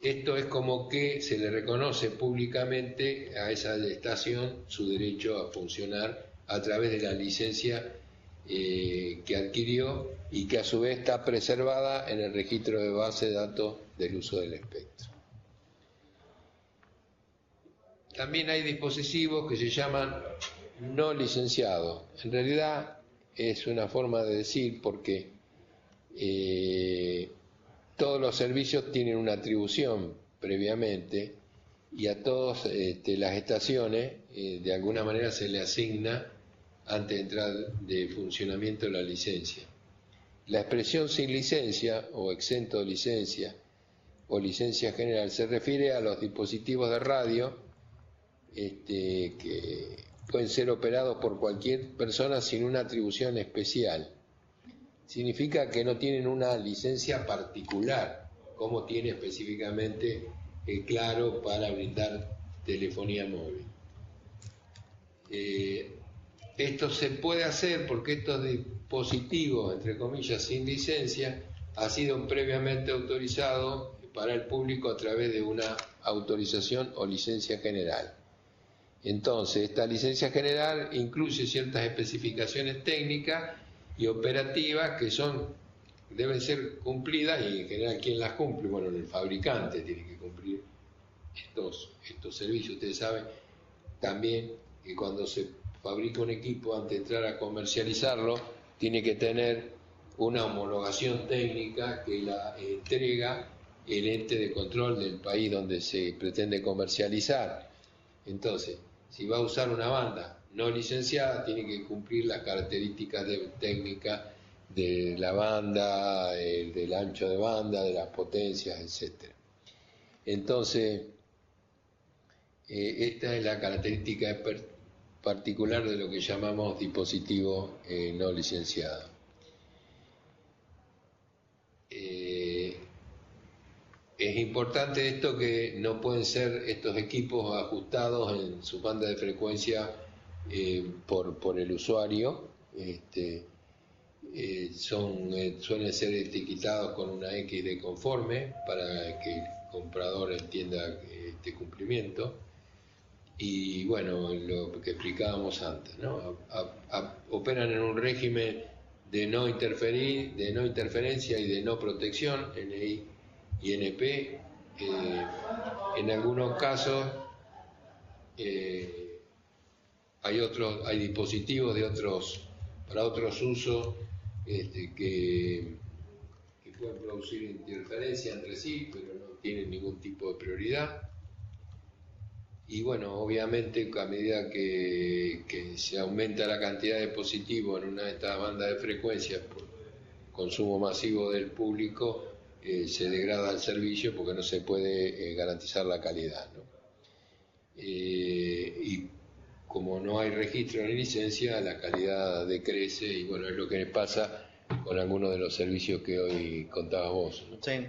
Esto es como que se le reconoce públicamente a esa estación su derecho a funcionar a través de la licencia que adquirió y que a su vez está preservada en el registro de base de datos del uso del espectro. También hay dispositivos que se llaman no licenciados. En realidad es una forma de decir porque todos los servicios tienen una atribución previamente y a todas las estaciones de alguna manera se le asigna antes de entrar de funcionamiento la licencia. La expresión sin licencia o exento de licencia o licencia general se refiere a los dispositivos de radio que pueden ser operados por cualquier persona sin una atribución especial. Significa que no tienen una licencia particular, como tiene específicamente Claro para brindar telefonía móvil. Esto se puede hacer porque estos dispositivos, entre comillas, sin licencia, ha sido previamente autorizado para el público a través de una autorización o licencia general. Entonces, esta licencia general incluye ciertas especificaciones técnicas y operativas que deben ser cumplidas y en general, ¿quién las cumple? Bueno, el fabricante tiene que cumplir estos servicios. Ustedes saben también que cuando se fabrica un equipo, antes de entrar a comercializarlo, tiene que tener una homologación técnica que la entrega el ente de control del país donde se pretende comercializar. Entonces, si va a usar una banda no licenciada, tiene que cumplir las características técnicas de la banda, del ancho de banda, de las potencias, etc. Entonces, esta es la característica particular de lo que llamamos dispositivo no licenciado. Es importante esto que no pueden ser estos equipos ajustados en su banda de frecuencia por el usuario. Suelen ser etiquetados con una X de conforme para que el comprador entienda este cumplimiento. Y bueno, lo que explicábamos antes, ¿no? Operan en un régimen de no interferencia y de no protección, NI y NP. En algunos casos hay dispositivos para otros usos que pueden producir interferencia entre sí, pero no tienen ningún tipo de prioridad. Y bueno, obviamente a medida que se aumenta la cantidad de dispositivos en una de estas bandas de frecuencias por consumo masivo del público, se degrada el servicio porque no se puede garantizar la calidad, ¿no? Y como no hay registro ni licencia, la calidad decrece y bueno, es lo que pasa con algunos de los servicios que hoy contabas vos, ¿no? Sí,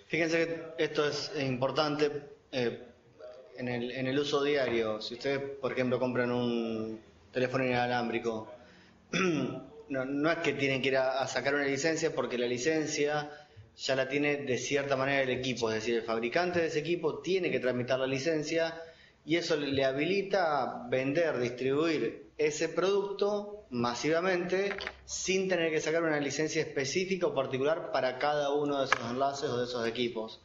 fíjense que esto es importante en el uso diario. Si ustedes, por ejemplo, compran un teléfono inalámbrico, no es que tienen que ir a sacar una licencia, porque la licencia ya la tiene de cierta manera el equipo, es decir, el fabricante de ese equipo tiene que tramitar la licencia y eso le habilita a vender, distribuir ese producto masivamente sin tener que sacar una licencia específica o particular para cada uno de esos enlaces o de esos equipos.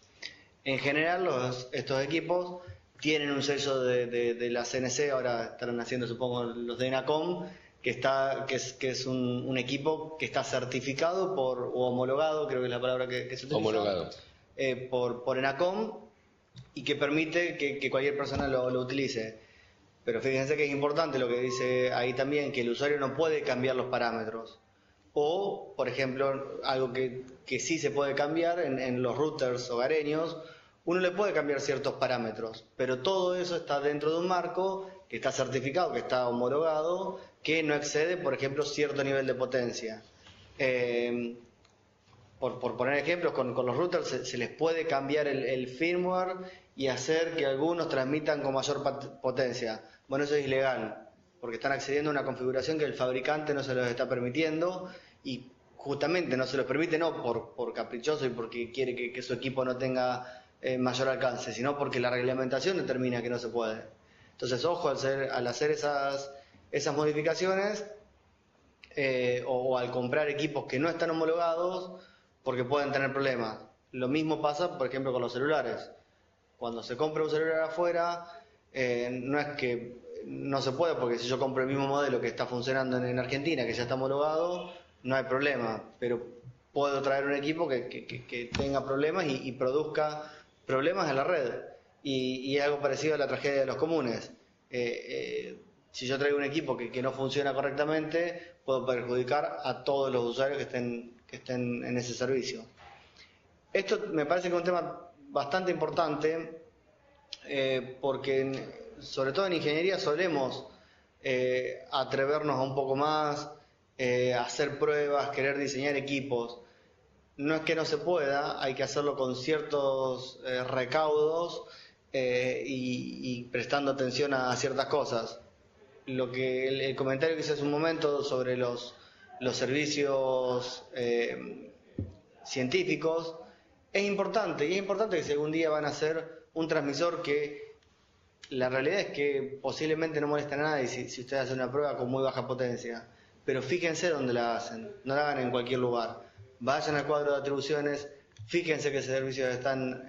En general, estos equipos tienen un sello de la CNC, ahora estarán haciendo, supongo, los de ENACOM, que es un equipo que está certificado o homologado, creo que es la palabra que se utiliza. Homologado. Por ENACOM, y que permite que cualquier persona lo utilice. Pero fíjense que es importante lo que dice ahí también, que el usuario no puede cambiar los parámetros. O, por ejemplo, algo que sí se puede cambiar en los routers hogareños, uno le puede cambiar ciertos parámetros, pero todo eso está dentro de un marco que está certificado, que está homologado, que no excede, por ejemplo, cierto nivel de potencia. Por poner ejemplos, con los routers se les puede cambiar el firmware y hacer que algunos transmitan con mayor potencia. Bueno, eso es ilegal, porque están accediendo a una configuración que el fabricante no se los está permitiendo, y justamente no se los permite no por caprichoso y porque quiere que su equipo no tenga mayor alcance, sino porque la reglamentación determina que no se puede. Entonces, ojo al hacer esas modificaciones o al comprar equipos que no están homologados, porque pueden tener problemas. Lo mismo pasa, por ejemplo, con los celulares. Cuando se compra un celular afuera, no es que no se puede, porque si yo compro el mismo modelo que está funcionando en Argentina, que ya está homologado, no hay problema, pero puedo traer un equipo que tenga problemas y produzca problemas en la red. Y es algo parecido a la tragedia de los comunes. Si yo traigo un equipo que no funciona correctamente, puedo perjudicar a todos los usuarios que estén en ese servicio. Esto me parece que es un tema bastante importante, porque sobre todo en ingeniería solemos atrevernos a un poco más, hacer pruebas, querer diseñar equipos. No es que no se pueda, hay que hacerlo con ciertos recaudos y prestando atención a ciertas cosas. Lo que el comentario que hice hace un momento sobre los servicios científicos es importante, y es importante que si algún día van a hacer un transmisor que la realidad es que posiblemente no molesta a nadie si ustedes hacen una prueba con muy baja potencia, pero fíjense dónde la hacen, no la hagan en cualquier lugar. Vayan al cuadro de atribuciones, fíjense qué servicios están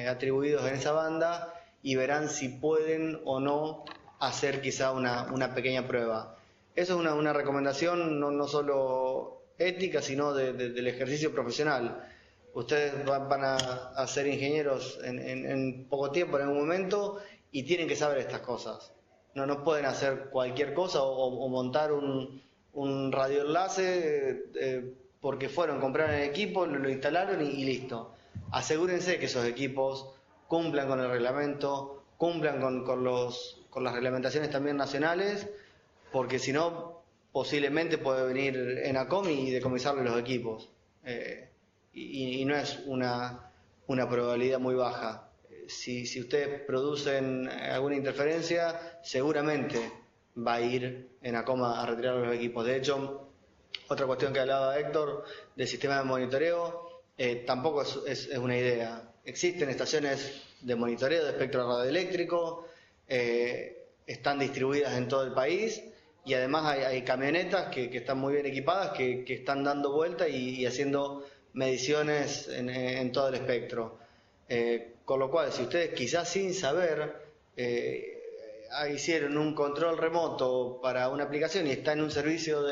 atribuidos en esa banda y verán si pueden o no hacer quizá una pequeña prueba. Eso es una recomendación no solo ética, sino del ejercicio profesional. Ustedes van a ser ingenieros en poco tiempo, en algún momento, y tienen que saber estas cosas. No pueden hacer cualquier cosa o montar un radioenlace porque compraron el equipo, lo instalaron y listo. Asegúrense que esos equipos cumplan con el reglamento, cumplan con las reglamentaciones también nacionales, porque si no, posiblemente puede venir ENACOM y decomisarle los equipos. Y no es una probabilidad muy baja. Si ustedes producen alguna interferencia, seguramente va a ir ENACOM a retirar los equipos. De hecho, otra cuestión que hablaba Héctor del sistema de monitoreo, tampoco es una idea. Existen estaciones de monitoreo de espectro radioeléctrico, están distribuidas en todo el país, y además hay camionetas que están muy bien equipadas, que están dando vuelta y haciendo mediciones en todo el espectro. Con lo cual, si ustedes quizás sin saber hicieron un control remoto para una aplicación y está en un servicio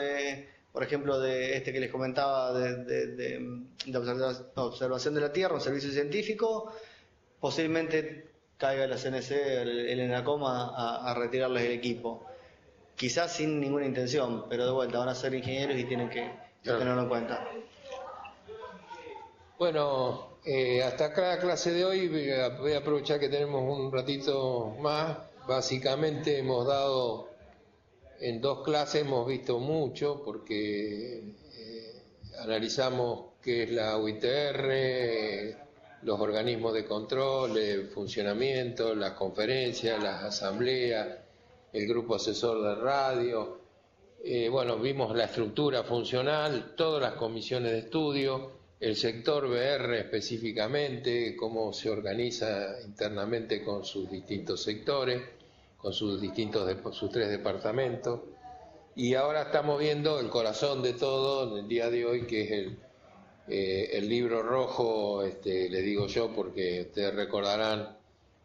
por ejemplo, de este que les comentaba de observación de la Tierra, un servicio científico, posiblemente caiga la CNC, el ENACOM a retirarles el equipo. Quizás sin ninguna intención, pero de vuelta van a ser ingenieros y tienen que tenerlo en cuenta. Bueno, hasta acá la clase de hoy. Voy a aprovechar que tenemos un ratito más. Básicamente hemos dado, en 2 clases hemos visto mucho, porque analizamos qué es la UITR, los organismos de control, el funcionamiento, las conferencias, las asambleas, el grupo asesor de radio. Bueno, vimos la estructura funcional, todas las comisiones de estudio, el sector VR específicamente, cómo se organiza internamente con sus distintos sectores, con sus 3 departamentos. Y ahora estamos viendo el corazón de todo en el día de hoy, que es el libro rojo, le digo yo, porque ustedes recordarán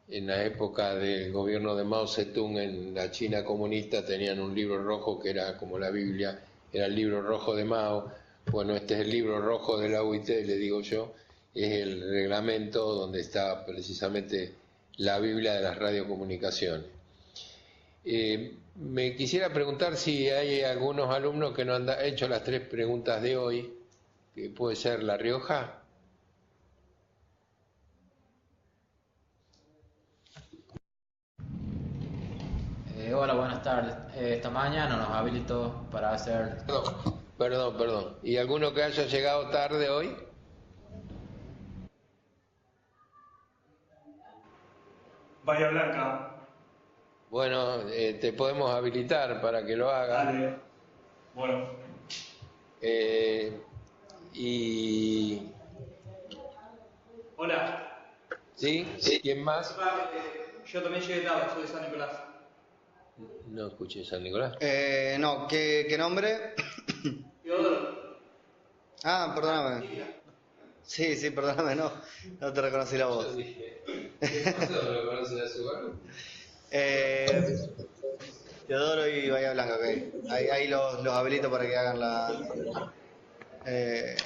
en la época del gobierno de Mao Zedong en la China comunista tenían un libro rojo que era como la Biblia, era el libro rojo de Mao. Bueno, este es el libro rojo de la UIT, le digo yo, es el reglamento donde está precisamente la Biblia de las radiocomunicaciones. Me quisiera preguntar si hay algunos alumnos que no han hecho las 3 preguntas de hoy, que puede ser La Rioja. Hola, buenas tardes. Esta mañana nos habilitó para hacer... Perdón. ¿Y alguno que haya llegado tarde hoy? Bahía Blanca. Bueno, te podemos habilitar para que lo hagas. Dale. Bueno. Y... Hola. ¿Sí? ¿Quién más? Yo también llegué tarde, soy de San Nicolás. No escuché San Nicolás. No, ¿qué nombre? Teodoro. Ah, perdóname. Sí, perdóname, no te reconocí la voz. ¿Qué pasó? ¿Lo conoces a su barrio? Teodoro y Bahía Blanca, ok. Ahí los habilito para que hagan el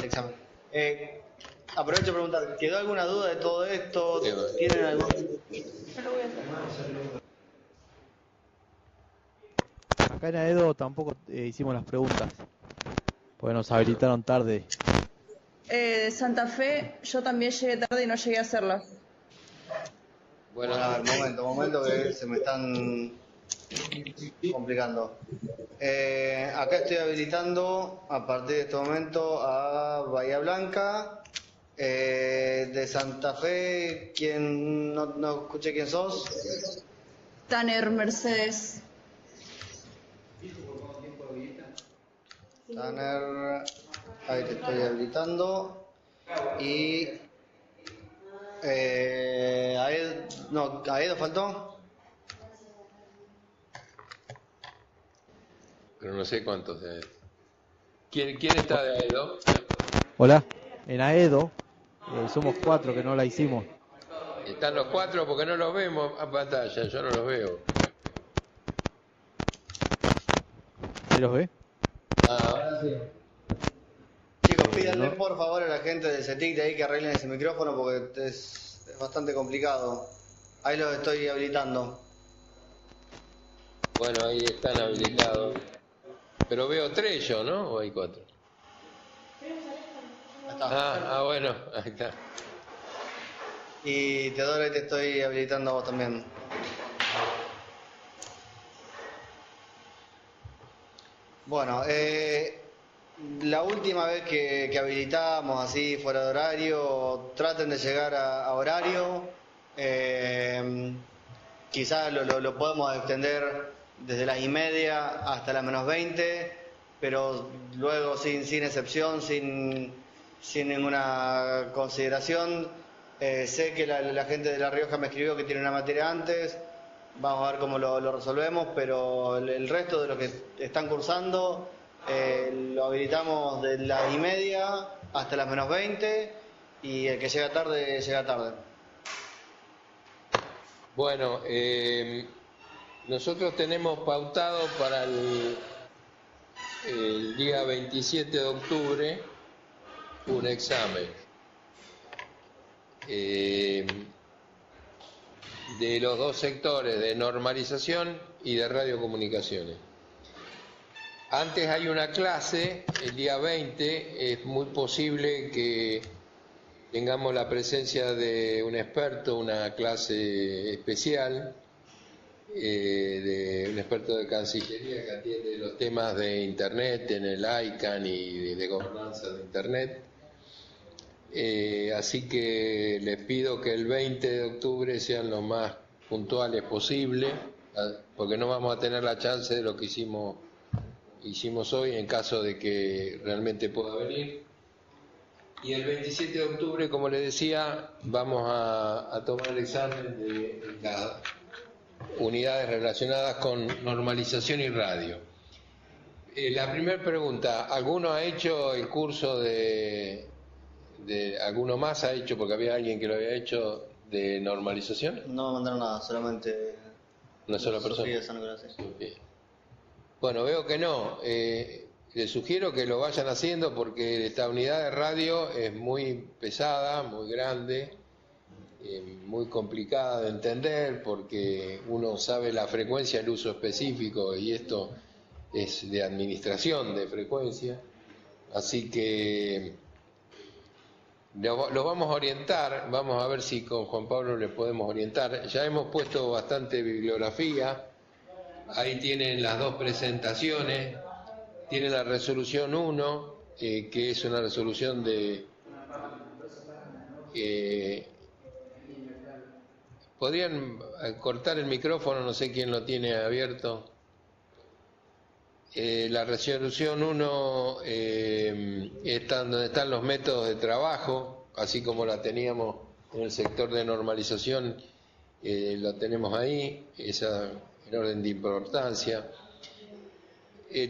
examen. Aprovecho a preguntar, ¿quedó alguna duda de todo esto? ¿Tienen algún...? Acá en Aedo tampoco hicimos las preguntas, porque nos habilitaron tarde. De Santa Fe, yo también llegué tarde y no llegué a hacerlas. Bueno, a ver, momento que se me están complicando. Acá estoy habilitando a partir de este momento a Bahía Blanca. De Santa Fe, ¿quién? No escuché quién sos. Tanner Mercedes. Tanner, ahí te estoy habilitando. Y ¿Aedo faltó? Pero no sé cuántos de... ¿Quién está de Aedo? Hola, en Aedo somos 4 que no la hicimos. Están los 4 porque no los vemos a pantalla, yo no los veo. ¿Se los ve? Ahora sí. Chicos, pídanle por favor a la gente del CETIC de ahí que arreglen ese micrófono porque es bastante complicado. Ahí los estoy habilitando. Bueno, ahí están habilitados. Pero veo 3 yo, ¿no? ¿O hay 4? Ahí está. Bueno, ahí está. Y Teodoro, ahí te estoy habilitando a vos también. Bueno, la última vez que habilitamos así fuera de horario, traten de llegar a horario. Quizás lo podemos extender desde las 1:30 hasta las -20, pero luego sin excepción, sin ninguna consideración. Sé que la gente de La Rioja me escribió que tiene una materia antes. Vamos a ver cómo lo resolvemos, pero el resto de los que están cursando lo habilitamos de las 1:30 hasta las -20 y el que llega tarde, llega tarde. Bueno, nosotros tenemos pautado para el día 27 de octubre un examen de los 2 sectores, de normalización y de radiocomunicaciones. Antes hay una clase, el día 20, es muy posible que tengamos la presencia de un experto, una clase especial, de un experto de Cancillería que atiende los temas de Internet en el ICANN y de gobernanza de Internet. Así que les pido que el 20 de octubre sean lo más puntuales posible, porque no vamos a tener la chance de lo que hicimos hoy en caso de que realmente pueda venir. Y el 27 de octubre, como les decía, vamos a tomar el examen de las unidades relacionadas con normalización y radio. La primera pregunta, ¿alguno ha hecho el curso alguno más ha hecho, porque había alguien que lo había hecho, de normalización? No me mandaron nada, solamente ¿Una sola persona? Sofía de San Nicolás. Bien. Bueno, veo que no. Les sugiero que lo vayan haciendo porque esta unidad de radio es muy pesada, muy grande, muy complicada de entender porque uno sabe la frecuencia, el uso específico y esto es de administración de frecuencia. Así que los vamos a orientar, vamos a ver si con Juan Pablo le podemos orientar. Ya hemos puesto bastante bibliografía. Ahí tienen las dos presentaciones, tienen la resolución 1, que es una resolución de... ¿Podrían cortar el micrófono? No sé quién lo tiene abierto. La resolución 1 está donde están los métodos de trabajo, así como la teníamos en el sector de normalización, lo tenemos ahí, esa en orden de importancia.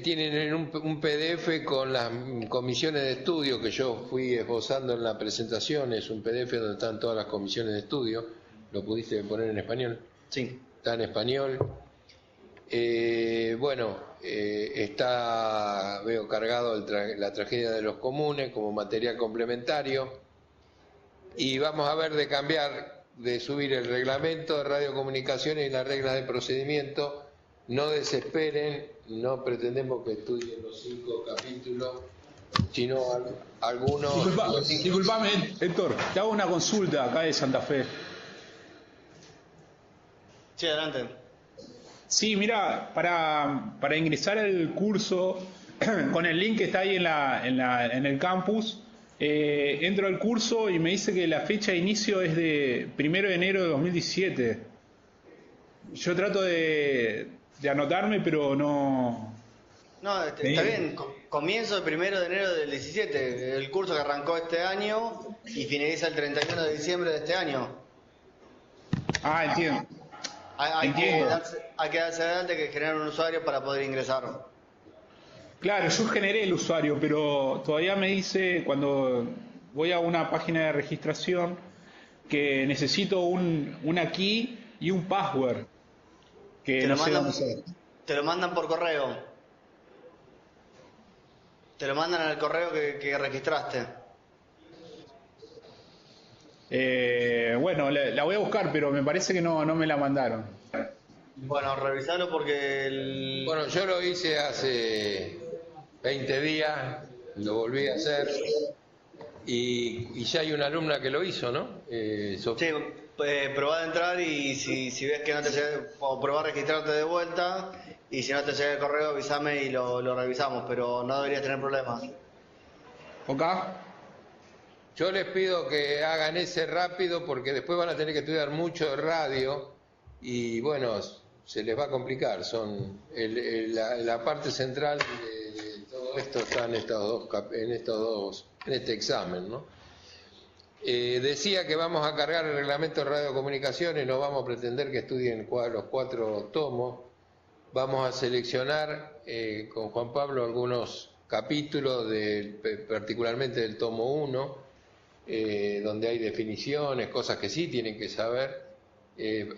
Tienen un PDF con las comisiones de estudio que yo fui esbozando en la presentación, es un PDF donde están todas las comisiones de estudio. ¿Lo pudiste poner en español? Sí. Está en español. Está, veo cargado la tragedia de los comunes como material complementario. Y vamos a ver de subir el reglamento de radiocomunicaciones y las reglas de procedimiento. No desesperen, no pretendemos que estudien los 5 capítulos, sino algunos... Disculpame, Héctor, te hago una consulta acá de Santa Fe. Sí, adelante. Sí, mira, para ingresar al curso, con el link que está ahí en el campus, entro al curso y me dice que la fecha de inicio es de 1 de enero de 2017. Yo trato de anotarme, pero no... No, está bien, comienzo el 1 de enero del 17, el curso que arrancó este año y finaliza el 31 de diciembre de este año. Ah, entiendo. Hay que darse adelante que generar un usuario para poder ingresar. Claro, yo generé el usuario, pero todavía me dice cuando voy a una página de registración que necesito una key y un password. Que no sé dónde sé. Te lo mandan por correo. Te lo mandan al correo que registraste. Bueno, la voy a buscar, pero me parece que no me la mandaron. Bueno, revisalo porque Bueno, yo lo hice hace 20 días, lo volví a hacer y ya hay una alumna que lo hizo, ¿no? Sí, probá de entrar y si ves que no te llega, o probá a registrarte de vuelta y si no te llega el correo avísame y lo revisamos, pero no deberías tener problemas. ¿Ok? Yo les pido que hagan ese rápido porque después van a tener que estudiar mucho de radio y bueno, se les va a complicar. La parte central de todo esto está en este examen, ¿no? Decía que vamos a cargar el reglamento de radiocomunicaciones, no vamos a pretender que estudien los 4 tomos. Vamos a seleccionar con Juan Pablo algunos capítulos, particularmente del tomo 1, donde hay definiciones, cosas que sí tienen que saber,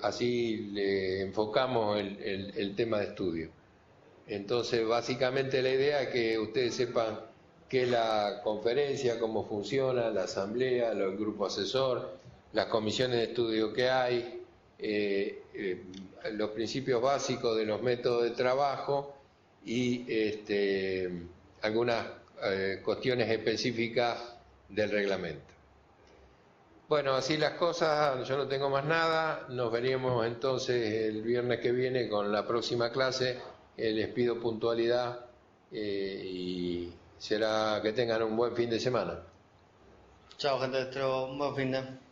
así le enfocamos el tema de estudio. Entonces, básicamente la idea es que ustedes sepan qué es la conferencia, cómo funciona, la asamblea, el grupo asesor, las comisiones de estudio que hay, los principios básicos de los métodos de trabajo y algunas cuestiones específicas del reglamento. Bueno, así las cosas, yo no tengo más nada, nos veríamos entonces el viernes que viene con la próxima clase, les pido puntualidad y será que tengan un buen fin de semana. Chao gente, un buen fin de...